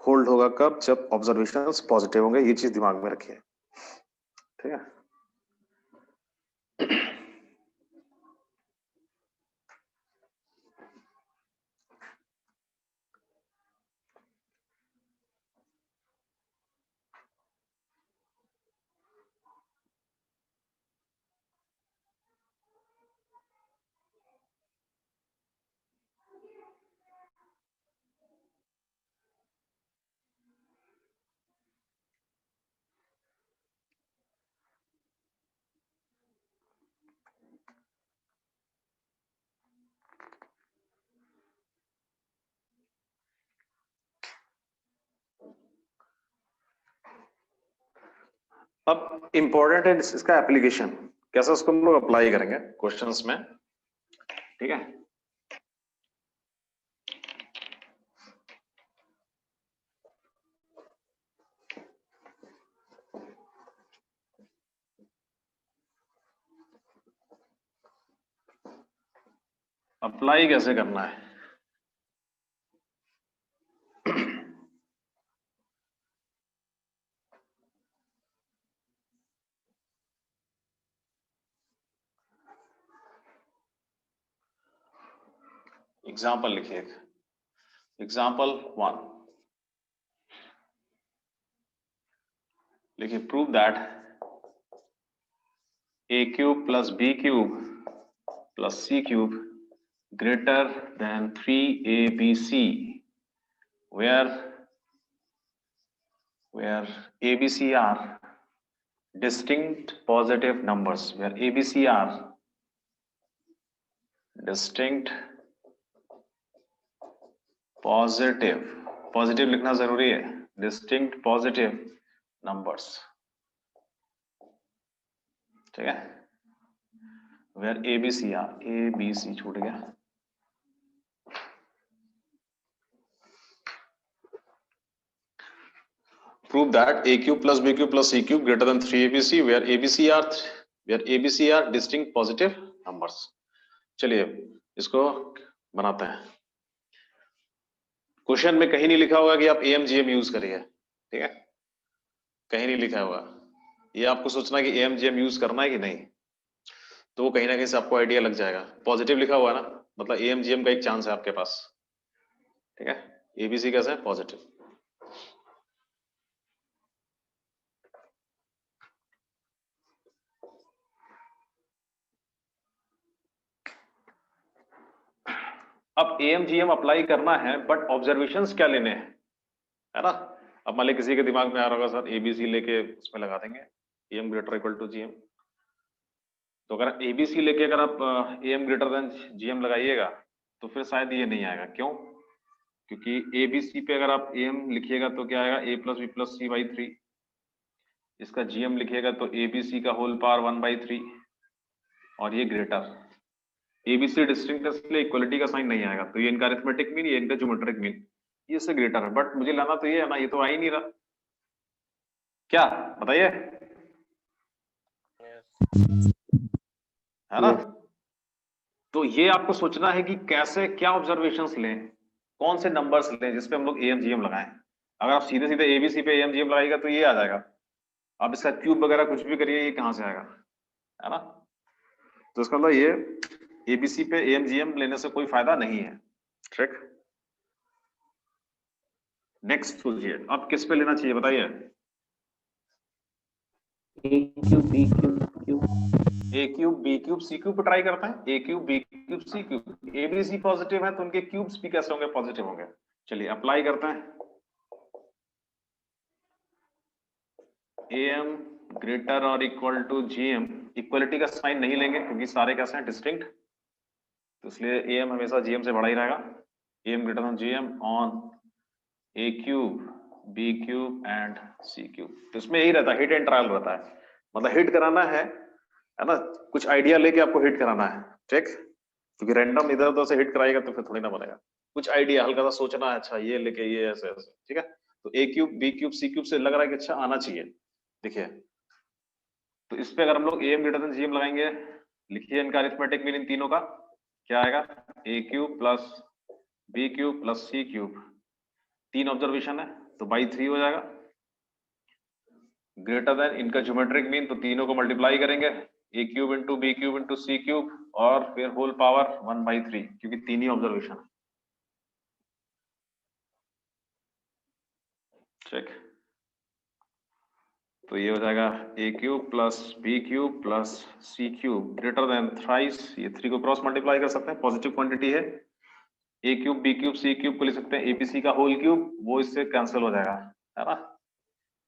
होल्ड होगा कब? जब ऑब्जर्वेशंस पॉजिटिव होंगे। ये चीज दिमाग में रखिए, ठीक है। अब इंपॉर्टेंट है इसका एप्लीकेशन, कैसे उसको हम लोग अप्लाई करेंगे क्वेश्चंस में, ठीक है। अप्लाई कैसे करना है? एग्जाम्पल लिखिए, एग्जाम्पल 1 लिखिए, prove that a cube plus b cube plus c cube greater than 3abc where abc are distinct positive numbers, where abc are distinct positive लिखना जरूरी है, distinct positive numbers, ठीक है। where abc are, abc छूट गया, prove that a cube plus b cube plus c cube greater than 3abc where abc are distinct positive numbers। चलिए इसको बनाते हैं। क्वेश्चन में कहीं नहीं लिखा होगा कि आप AMGM यूज करिए, ठीक है, कहीं नहीं लिखा होगा। ये आपको सोचना कि AMGM यूज करना है कि नहीं, तो वो कहीं ना कहीं से आपको आइडिया लग जाएगा। पॉजिटिव लिखा हुआ है ना, मतलब AMGM का एक चांस है आपके पास, ठीक है। ABC कैसे है? पॉजिटिव। अब AMGM अप्लाई करना है, बट ऑब्जर्वेशंस क्या लेने हैं, है ना। अब मान लीजिए किसी के दिमाग में आ रहा होगा सर ABC लेके उसमें लगा देंगे AM greater equal to GM। तो अगर ABC लेके अगर आप AM ग्रेटर देन GM लगाइएगा तो फिर शायद ये नहीं आएगा। क्यों? क्योंकि ABC पे अगर आप AM लिखिएगा तो क्या आएगा? A plus B plus C by 3। इसका GM लिखिएगा तो ABC का होल पावर 1 बाई 3, और ये ग्रेटर। ABC डिस्टिंक्ट इसलिए इक्वलिटी का साइन नहीं आएगा, तो ये इनका अरिथमेटिक मीन, ये इनका ज्योमेट्रिक मीन, ये इससे ग्रेटर है। बट मुझे लाना तो ये है ना, ये तो आ ही नहीं रहा, क्या बताइए, है ना। तो ये आपको सोचना है कि कैसे क्या ऑब्जर्वेशंस लें, कौन से नंबर्स लें जिसपे हम लोग AMGM लगाएं। अगर आप सीधे सीधे ABC पे AMGM लगाएगा तो ये आ जाएगा, आप इसका क्यूब वगैरह कुछ भी करिए, ये कहां से आएगा, है ना। तो इसका मतलब ये ABC पे AMGM लेने से कोई फायदा नहीं है, ठीक। नेक्स्ट सोचिए, अब किस पे लेना चाहिए बताइए। A cube B cube A cube B cube C cube पे ट्राई करते हैं। A cube B cube C cube, ABC positive है तो उनके क्यूब्स भी कैसे होंगे? पॉजिटिव होंगे। चलिए अप्लाई करते हैं। AM ग्रेटर और इक्वल टू GM, इक्वलिटी का साइन नहीं लेंगे क्योंकि सारे कैसे हैं? डिस्टिंक्ट, तो इसलिए AM हमेशा GM से बड़ा ही रहेगा। AM greater than GM on A cube B cube and C cube. तो इसमें यही रहता है, हिट एंड ट्रायल रहता है, मतलब हिट कराना है ना, कुछ आइडिया लेके आपको हिट कराना है, ठीक। क्योंकि रैंडम इधर उधर से हिट कराएगा तो फिर थोड़ी ना बनेगा। कुछ आइडिया हल्का सा सोचना है, अच्छा ये लेके ये ऐसे ऐसे, ठीक है। तो A cube B cube C cube से लग रहा है कि अच्छा आना चाहिए। देखिए तो इस पे अगर हम लोग AM ग्रेटर देन GM लगाएंगे, लिखिए इनका अरिथमेटिक मीन इन तीनों का क्या आएगा, A cube plus B cube plus C cube, 3 observation है तो बाई 3 हो जाएगा। ग्रेटर देन इनका ज्योमेट्रिक मीन, तो तीनों को मल्टीप्लाई करेंगे, A cube into B cube into C cube और फिर होल पावर 1/3, क्योंकि 3 ही ऑब्जर्वेशन है। चेक, तो ये हो जाएगा A cube plus B cube plus C cube greater than thrice, ये 3 को क्रॉस मल्टीप्लाई कर सकते हैं, पॉजिटिव क्वांटिटी है। A cube B cube C cube को लिख सकते हैं ABC का होल क्यूब, वो इससे कैंसिल हो जाएगा, है ना,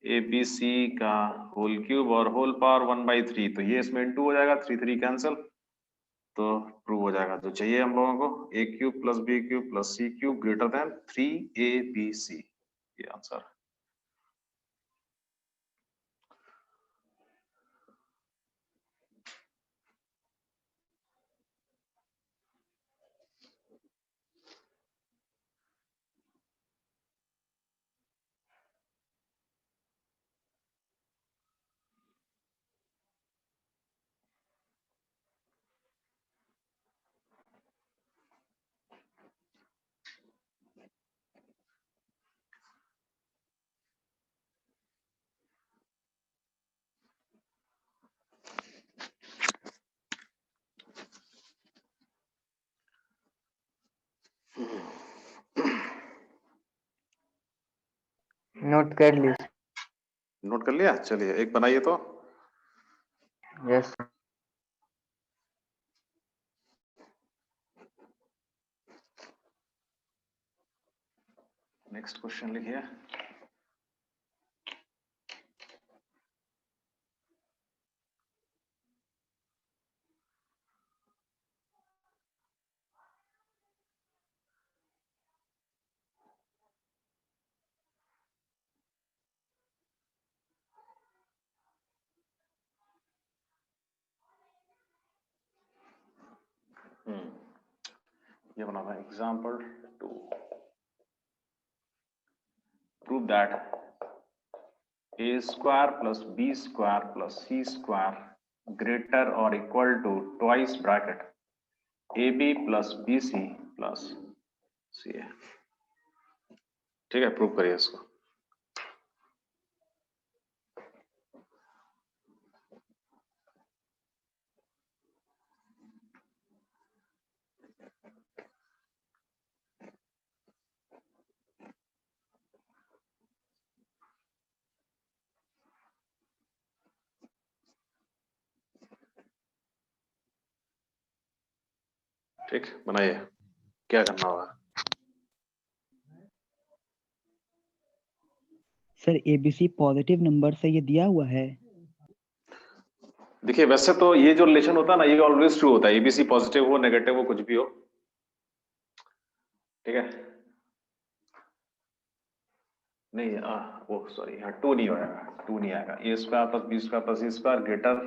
ABC का होल क्यूब और होल पावर 1/3, तो ये इसमें इनटू हो जाएगा, 3 कैंसिल, तो प्रूव हो जाएगा। जो चाहिए हम लोगों को A cube plus B cube plus C cube greater than 3ABC, ये आंसर। नोट कर ली। नोट कर लिया, चलिए एक बनाइए तो। यस। नेक्स्ट क्वेश्चन लिखिए। ये बना था example 2, prove that A square plus B square plus C square greater और equal to twice bracket AB plus BC plus CA। ठीक है, प्रूव करिए इसको। ठीक, बनाइए, क्या करना होगा। सर ABC पॉजिटिव नंबर से ये दिया हुआ है। देखिए वैसे तो ये जो रिलेशन होता है ना, ये ऑलवेज ट्रू होता है, ABC पॉजिटिव हो नेगेटिव हो कुछ भी हो, ठीक है। नहीं वो सॉरी, यहाँ 2 नहीं होगा, 2 नहीं आएगा। A square plus B square plus C square greater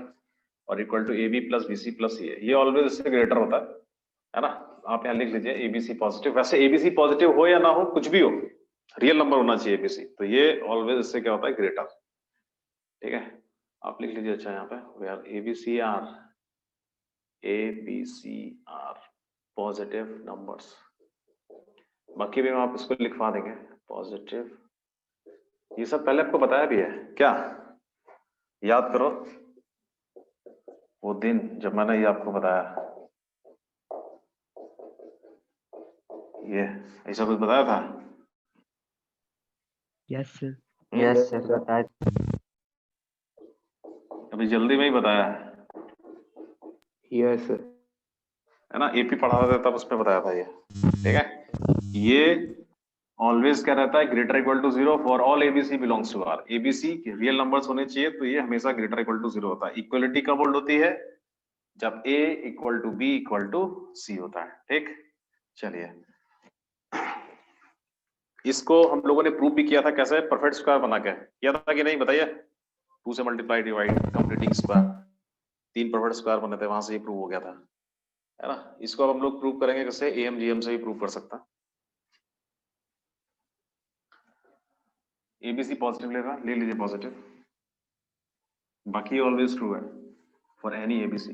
और equal to AB plus BC plus C, ये ऑलवेज इससे ग्रेटर होता है ना। आप यहाँ लिख लीजिए ABC पॉजिटिव, वैसे ABC पॉजिटिव हो या ना हो कुछ भी हो, रियल नंबर होना चाहिए ABC, तो ये ऑलवेज इससे क्या होता है, ग्रेटर। ठीक है, आप लिख लीजिए। अच्छा यहाँ पे where ABC are positive numbers, बाकी भी हम आप इसको लिखवा देंगे पॉजिटिव। ये सब पहले आपको बताया भी है क्या, याद करो वो दिन जब मैंने ये आपको बताया, ये ऐसा कुछ बताया था। Yes sir. यस सर, बताया। अभी जल्दी में ही बताया है, यस है ना, AP पढ़ा था तब उसमें बताया था ये। ठीक है, ये ऑलवेज क्या रहता है, greater equal to 0 for all ABC belongs to R। ABC real numbers होने चाहिए, तो ये हमेशा ग्रेटर इक्वल टू 0 होता है। इक्वलिटी कब होल्ड होती है, जब A equal to B equal to C होता है। ठीक, चलिए इसको हम लोगों ने प्रूव भी किया था, कैसे, परफेक्ट स्क्वायर बना के किया था कि नहीं, बताइए। 2 से multiply divide completing square, 3 perfect square बने थे, वहां से ही प्रूव हो गया था, है ना। इसको अब हम लोग प्रूव करेंगे कैसे, AM GM से ही प्रूव कर सकता है। ABC पॉजिटिव लेगा, ले लीजिए पॉजिटिव, बाकी ऑलवेज ट्रू है फॉर एनी एबीसी,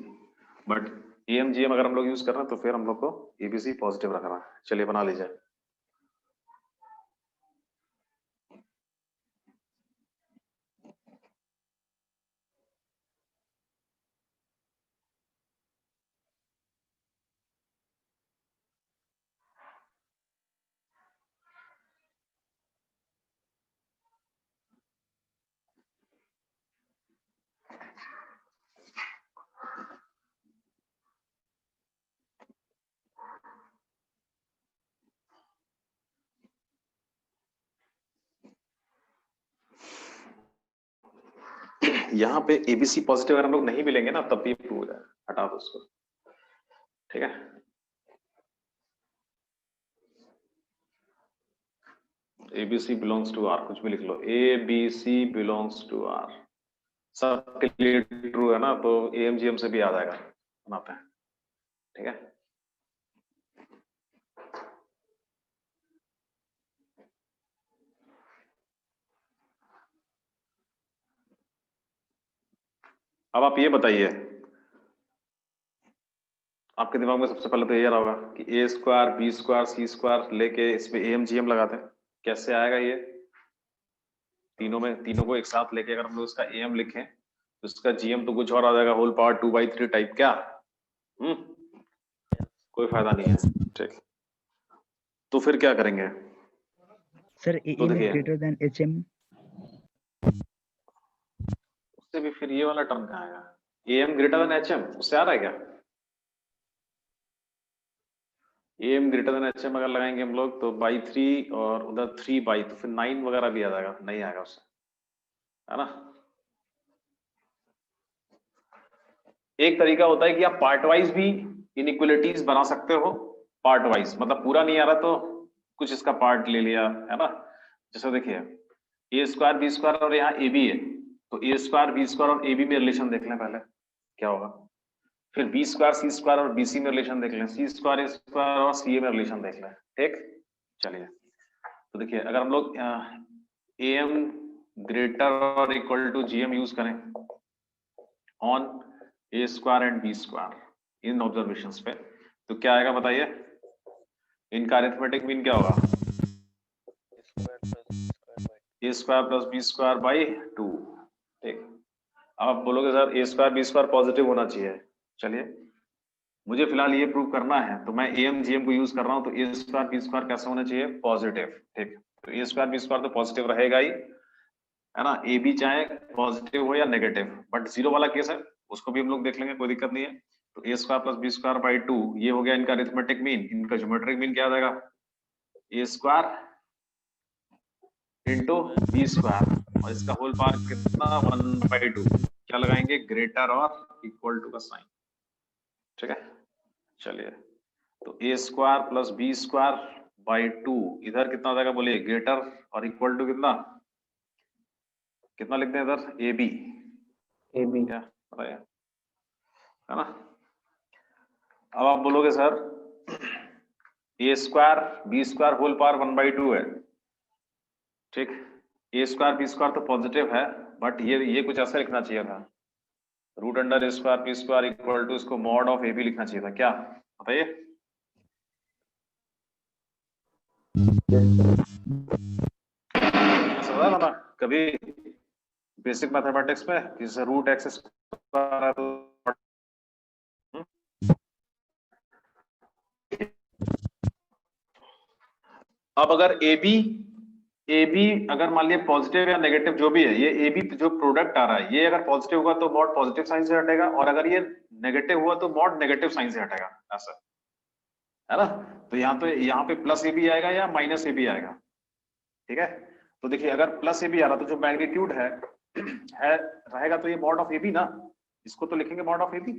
बट एएमजीएम अगर हम लोग यूज कर रहे हैं तो फिर हम लोग को एबीसी पॉजिटिव रखना है। चलिए बना लीजिए। यहाँ पे एबीसी पॉजिटिव अगर हम लोग नहीं मिलेंगे ना तब भी प्रूव हो जाए, हटा दो उसको, ठीक है। एबीसी बिलोंग्स टू आर, कुछ भी लिख लो, एबीसी बिलोंग्स टू आर, सबके लिए ट्रू है ना, तो एएमजीएम से भी आ जाएगा, बनाते हैं, ठीक है। अब आप ये बताइए, आपके दिमाग में सबसे पहले तो ये रहा होगा कि ए स्क्वायर बी स्क्वायर सी स्क्वायर लेके इसमें एएमजीएम लगाते हैं, कैसे आएगा ये? तीनों को एक साथ लेके अगर हम लोग इसका एएम लिखें तो इसका जीएम तो कुछ और आ जाएगा, होल पावर 2/3 टाइप, क्या? कोई फायदा नहीं है, ठीक। तो फिर क्या करेंगे? Sir AM is greater than HM. उससे भी फिर ये वाला टर्म कहाँ आएगा? एएम ग्रेटर देन एचएम, उससे आ रहा है क्या? एएम ग्रेटर देन एचएम अगर लगाएंगे हम लोग तो बाई 3 और उधर 3 बाई, तो फिर 9 वगैरह भी आ जाएगा, नहीं आएगा उससे, है ना। एक तरीका होता है कि आप पार्ट वाइज भी इनइक्वालिटीज बना सकते हो, पार्ट वाइज, मतलब पूरा नहीं आ रहा तो कुछ इसका पार्ट ले लिया, है ना। जैसे देखिए ए स्क्वायर बी स्क्वायर और यहाँ ए बी है, तो ए स्क्वायर बी स्क्वायर और ए बी में रिलेशन देख लें पहले क्या होगा, फिर बी स्क्वायर सी स्क्वायर और बीसी में रिलेशन देख लें, सी स्क्वायर ए स्क्वायर और सी ए में रिलेशन देख लें, ठीक। चलिए तो देखिए अगर हम लोग ए एम ग्रेटर और equal to G M use करें on A square and B square in observations पे, तो क्या आएगा बताइए? इनका अरिथमेटिक मीन क्या होगा? A square plus B square by 2, ठीक। अब आप बोलोगे sir A square B square positive होना चाहिए, चलिए मुझे फिलहाल ये प्रूव करना है तो मैं एएम जीएम को यूज कर रहा हूं, तो ए स्क्वायर बी स्क्वायर कैसा होना चाहिए? पॉजिटिव, ठीक। तो ए स्क्वायर बी स्क्वायर तो पॉजिटिव रहेगा ही, है ना, ए बी चाहे पॉजिटिव हो या नेगेटिव, बट जीरो वाला केस है उसको भी हम लोग देख लेंगे, कोई दिक्कत नहीं है। तो A square plus B square by 2 ये हो गया इनका अरिथमेटिक मीन, इनका ज्योमेट्रिक मीन क्या आ जाएगा? A square into B square और इसका होल पावर कितना? 1/2, क्या लगाएंगे? ग्रेटर और इक्वल टू का साइन, ठीक है। चलिए तो A square plus B square by 2 इधर कितना आ जाएगा बोलिए? ग्रेटर और इक्वल टू कितना लिखते हैं इधर? ए बी, क्या बताइए, है ना। अब आप बोलोगे sir A square B square whole power 1/2 है, ठीक। ए स्क्वायर बी स्क्वायर तो पॉजिटिव है, बट ये कुछ ऐसा लिखना चाहिए था, root under A square B square equal to इसको मॉड ऑफ ए बी लिखना चाहिए था, क्या बताइए? समझा ना कभी बेसिक मैथमेटिक्स में, जैसे रूट एक्स स्क्वायर है तो अब अगर ए बी अगर मान लिया पॉजिटिव या नेगेटिव जो भी है, ये ए बी जो प्रोडक्ट आ रहा है ये अगर पॉजिटिव हुआ तो मॉड पॉजिटिव साइन से हटेगा, और अगर ये नेगेटिव हुआ तो मॉड नेगेटिव साइन से हटेगा, ऐसा है ना। तो यहाँ पे प्लस ए बी आएगा या माइनस ए बी आएगा, ठीक है। तो देखिए अगर प्लस ए बी आ रहा तो जो मैग्नीट्यूड है रहेगा तो ये मॉड ऑफ ए बी ना, इसको तो लिखेंगे mod of A b,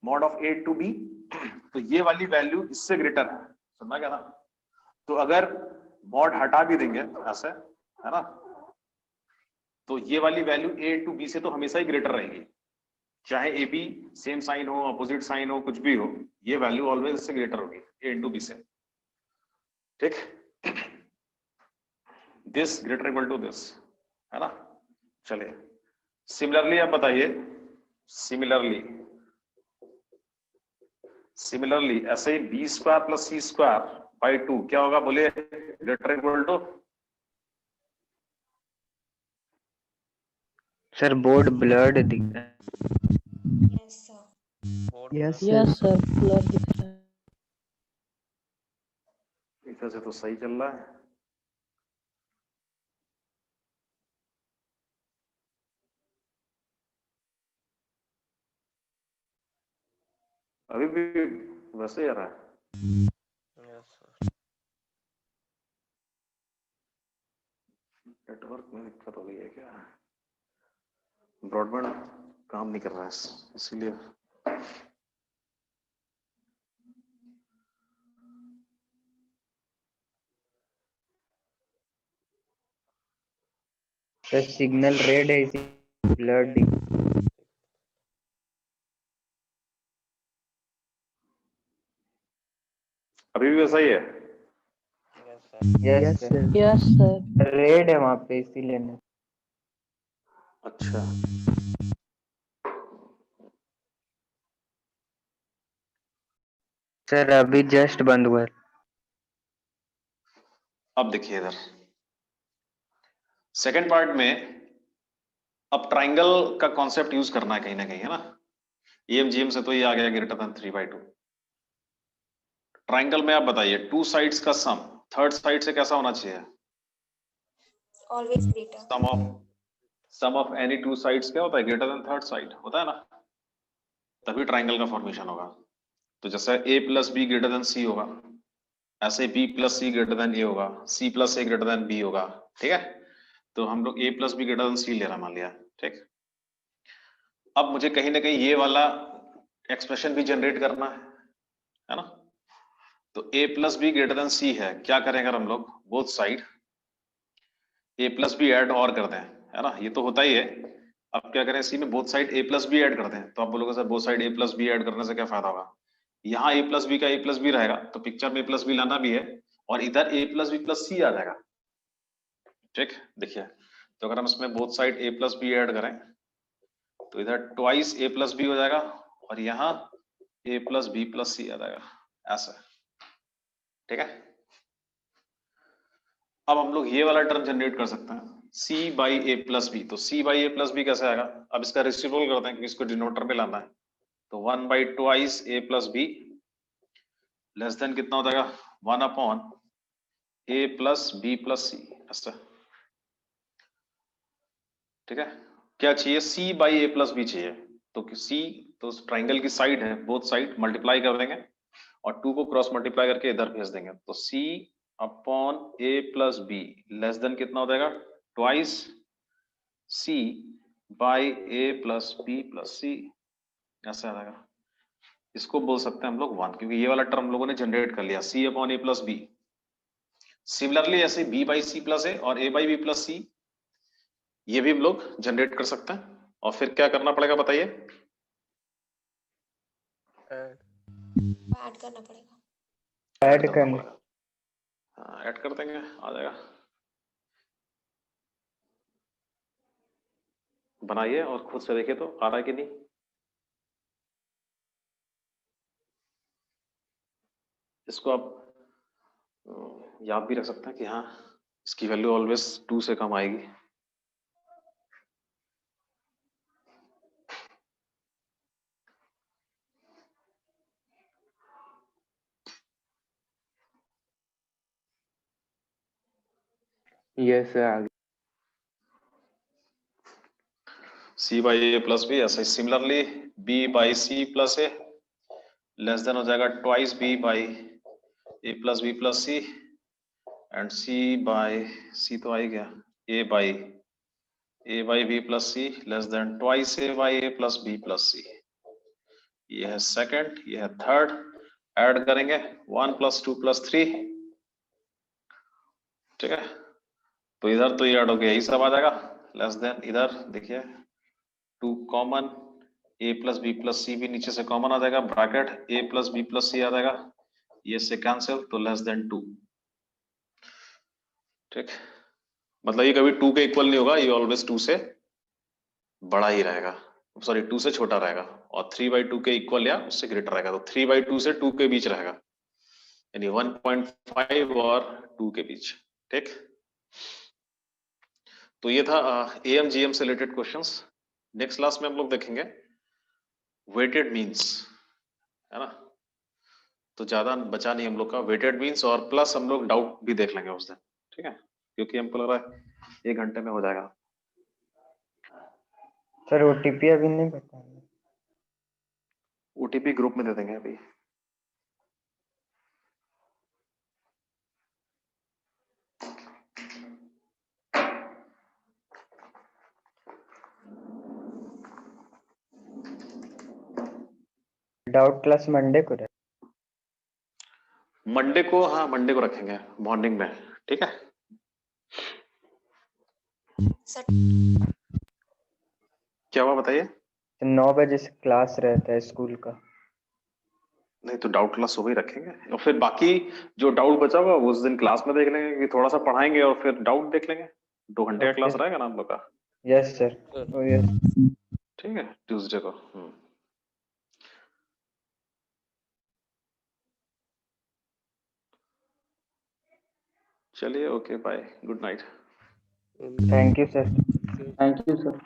mod of a to b, तो ये वाली वैल्यू इससे ग्रेटर है, समझा क्या ना। तो अगर मॉड हटा भी देंगे ऐसे, है ना, तो ये वाली वैल्यू ए टू बी से तो हमेशा ही ग्रेटर रहेगी, चाहे ए बी सेम साइन हो, अपोजिट साइन हो, कुछ भी हो, ये वैल्यू ऑलवेज इससे ग्रेटर होगी ए इंटू बी से, ठीक। This greater equal to this, है ना। चलिए सिमिलरली आप बताइए, सिमिलरली ऐसे ही B square plus C square by 2 क्या होगा बोलिए, greater equal to? Sir board blurred दिख रहा है। Yes sir. Yes yes sir sir blur दिख रहा है। इधर से तो सही चल रहा है। अभी भी वैसे ही आ रहा है। नेटवर्क में दिक्कत हो गई है क्या? ब्रॉडबैंड काम नहीं कर रहा है इसीलिए। सर सिग्नल रेड है, इसी ब्लर्ड दिख। अभी भी वैसा ही है। Yes yes sir, sir yes sir. Red है वहां पे इसीलिए नहीं। अच्छा, सर अभी जस्ट बंद हुआ है। अब देखिए इधर सेकेंड पार्ट में अब ट्राइंगल का कॉन्सेप्ट यूज करना है कहीं ना कहीं, है ना। EMGM से तो ये आ गया ग्रेटर देन 3/2। ट्राइंगल में आप बताइए टू साइड्स का सम थर्ड साइड से कैसा होना चाहिए? Always greater. Sum of any two sides क्या होता है? ग्रेटर देन थर्ड साइड होता है ना, तभी ट्राइंगल का फॉर्मेशन होगा। तो जैसे A plus B greater than C होगा, ऐसे B plus C greater than A होगा, C plus A greater than B होगा, ठीक है। तो हम लोग A plus B greater than C ले रहा मान लिया, ठीक। अब मुझे कहीं ना कहीं ये वाला एक्सप्रेशन भी जनरेट करना है ना। तो A plus B greater than C है, क्या करेंगे हम लोग both side A plus b add और कर दें, है ना। ये तो होता ही है। अब क्या करें, C में both side A plus b add कर दें। तो आप बोलोगे sir both side A plus b add करने से क्या फायदा होगा? यहाँ A प्लस बी का A प्लस बी रहेगा, तो पिक्चर में A प्लस बी लाना भी है, और इधर A plus B plus C आ जाएगा, ठीक। देखिए, तो अगर हम इसमें both side A plus b add करें तो इधर ट्वाइस A प्लस बी हो जाएगा, और यहाँ A plus B plus C आ जाएगा, ऐसा, ठीक है। अब हम लोग ये वाला टर्म जनरेट कर सकते हैं C by A plus b. तो C by A plus b कैसे आएगा? अब इसका रेसिप्रोकल करते हैं क्योंकि इसको डिनोमिनेटर में लाना है। तो 1 by twice A plus B less than कितना हो जाएगा? 1 upon A plus B plus C, ऐसा, ठीक है। क्या चाहिए? C by A plus B चाहिए। तो C तो ट्राइंगल की साइड है, बोथ साइड मल्टीप्लाई कर देंगे और 2 को क्रॉस मल्टीप्लाई करके इधर भेज देंगे। तो C upon A plus B less than कितना हो जाएगा? Twice C by A plus B plus C, ऐसा आ जाएगा। इसको बोल सकते हैं हम लोग 1, क्योंकि ये वाला टर्म हम लोगों ने जनरेट कर लिया C upon A plus B. Similarly ऐसे B by C plus A और A by B plus C ये भी हम लोग जनरेट कर सकते हैं। और फिर क्या करना पड़ेगा बताइए? ऐड करना पड़ेगा। ऐड करना। पड़ेगा, हाँ ऐड कर देंगे, आ जाएगा। बनाइए और खुद से देखिए तो आ रहा है कि नहीं। इसको आप याद भी रख सकते हैं कि हाँ इसकी वैल्यू ऑलवेज 2 से कम आएगी। यस आ गया। C by A plus B, ऐसे similarly B by C plus A less than हो जाएगा twice B by A plus B plus C and C by C तो आ ही गया A by B plus C less than twice A by A plus B plus C। ये है second, ये है थर्ड। ऐड करेंगे 1 प्लस 2 प्लस 3, ठीक है। तो इधर तो ये ऐड हो गया, यही सब आ जाएगा। लेस देन इधर देखिए 2 common, A plus B plus C भी नीचे से कॉमन आ जाएगा, bracket A plus B plus C आ जाएगा, ये से कैंसिल, तो लेस देन 2, ठीक। मतलब ये कभी 2 के इक्वल नहीं होगा, ये ऑलवेज 2 से बड़ा ही रहेगा, सॉरी 2 से छोटा रहेगा, और 3/2 के इक्वल या उससे ग्रेटर रहेगा, तो 3/2 से 2 के बीच रहेगा, यानी 1.5 और 2 के बीच। ठीक, तो ये था एएम जीएम से रिलेटेड क्वेश्चंस। नेक्स्ट क्लास में हम लोग देखेंगे वेटेड मीन्स, है ना, तो ज्यादा बचा नहीं हम लोग का, वेटेड मीन्स और प्लस हम लोग डाउट भी देख लेंगे उस दिन। ठीक है, क्योंकि हमको लग रहा है 1 घंटे में हो जाएगा। सर ओटीपी अभी नहीं बताया। ओटीपी ग्रुप में दे देंगे अभी। डाउट क्लास मंडे को रहे। मंडे को, हाँ मंडे को रखेंगे मॉर्निंग में। ठीक है, सर क्या हुआ बताइए। 9 बजे से क्लास रहता है स्कूल का। नहीं तो डाउट क्लास सुबह ही रखेंगे, और फिर बाकी जो डाउट बचा हुआ उस दिन क्लास में देख लेंगे, कि थोड़ा सा पढ़ाएंगे और फिर डाउट देख लेंगे। 2 घंटे का क्लास रहेगा ना हम लोग का। Yes sir. Oh yes. ठीक है, ट्यूसडे को। चलिए, okay bye, good night. Thank you sir. Thank you sir.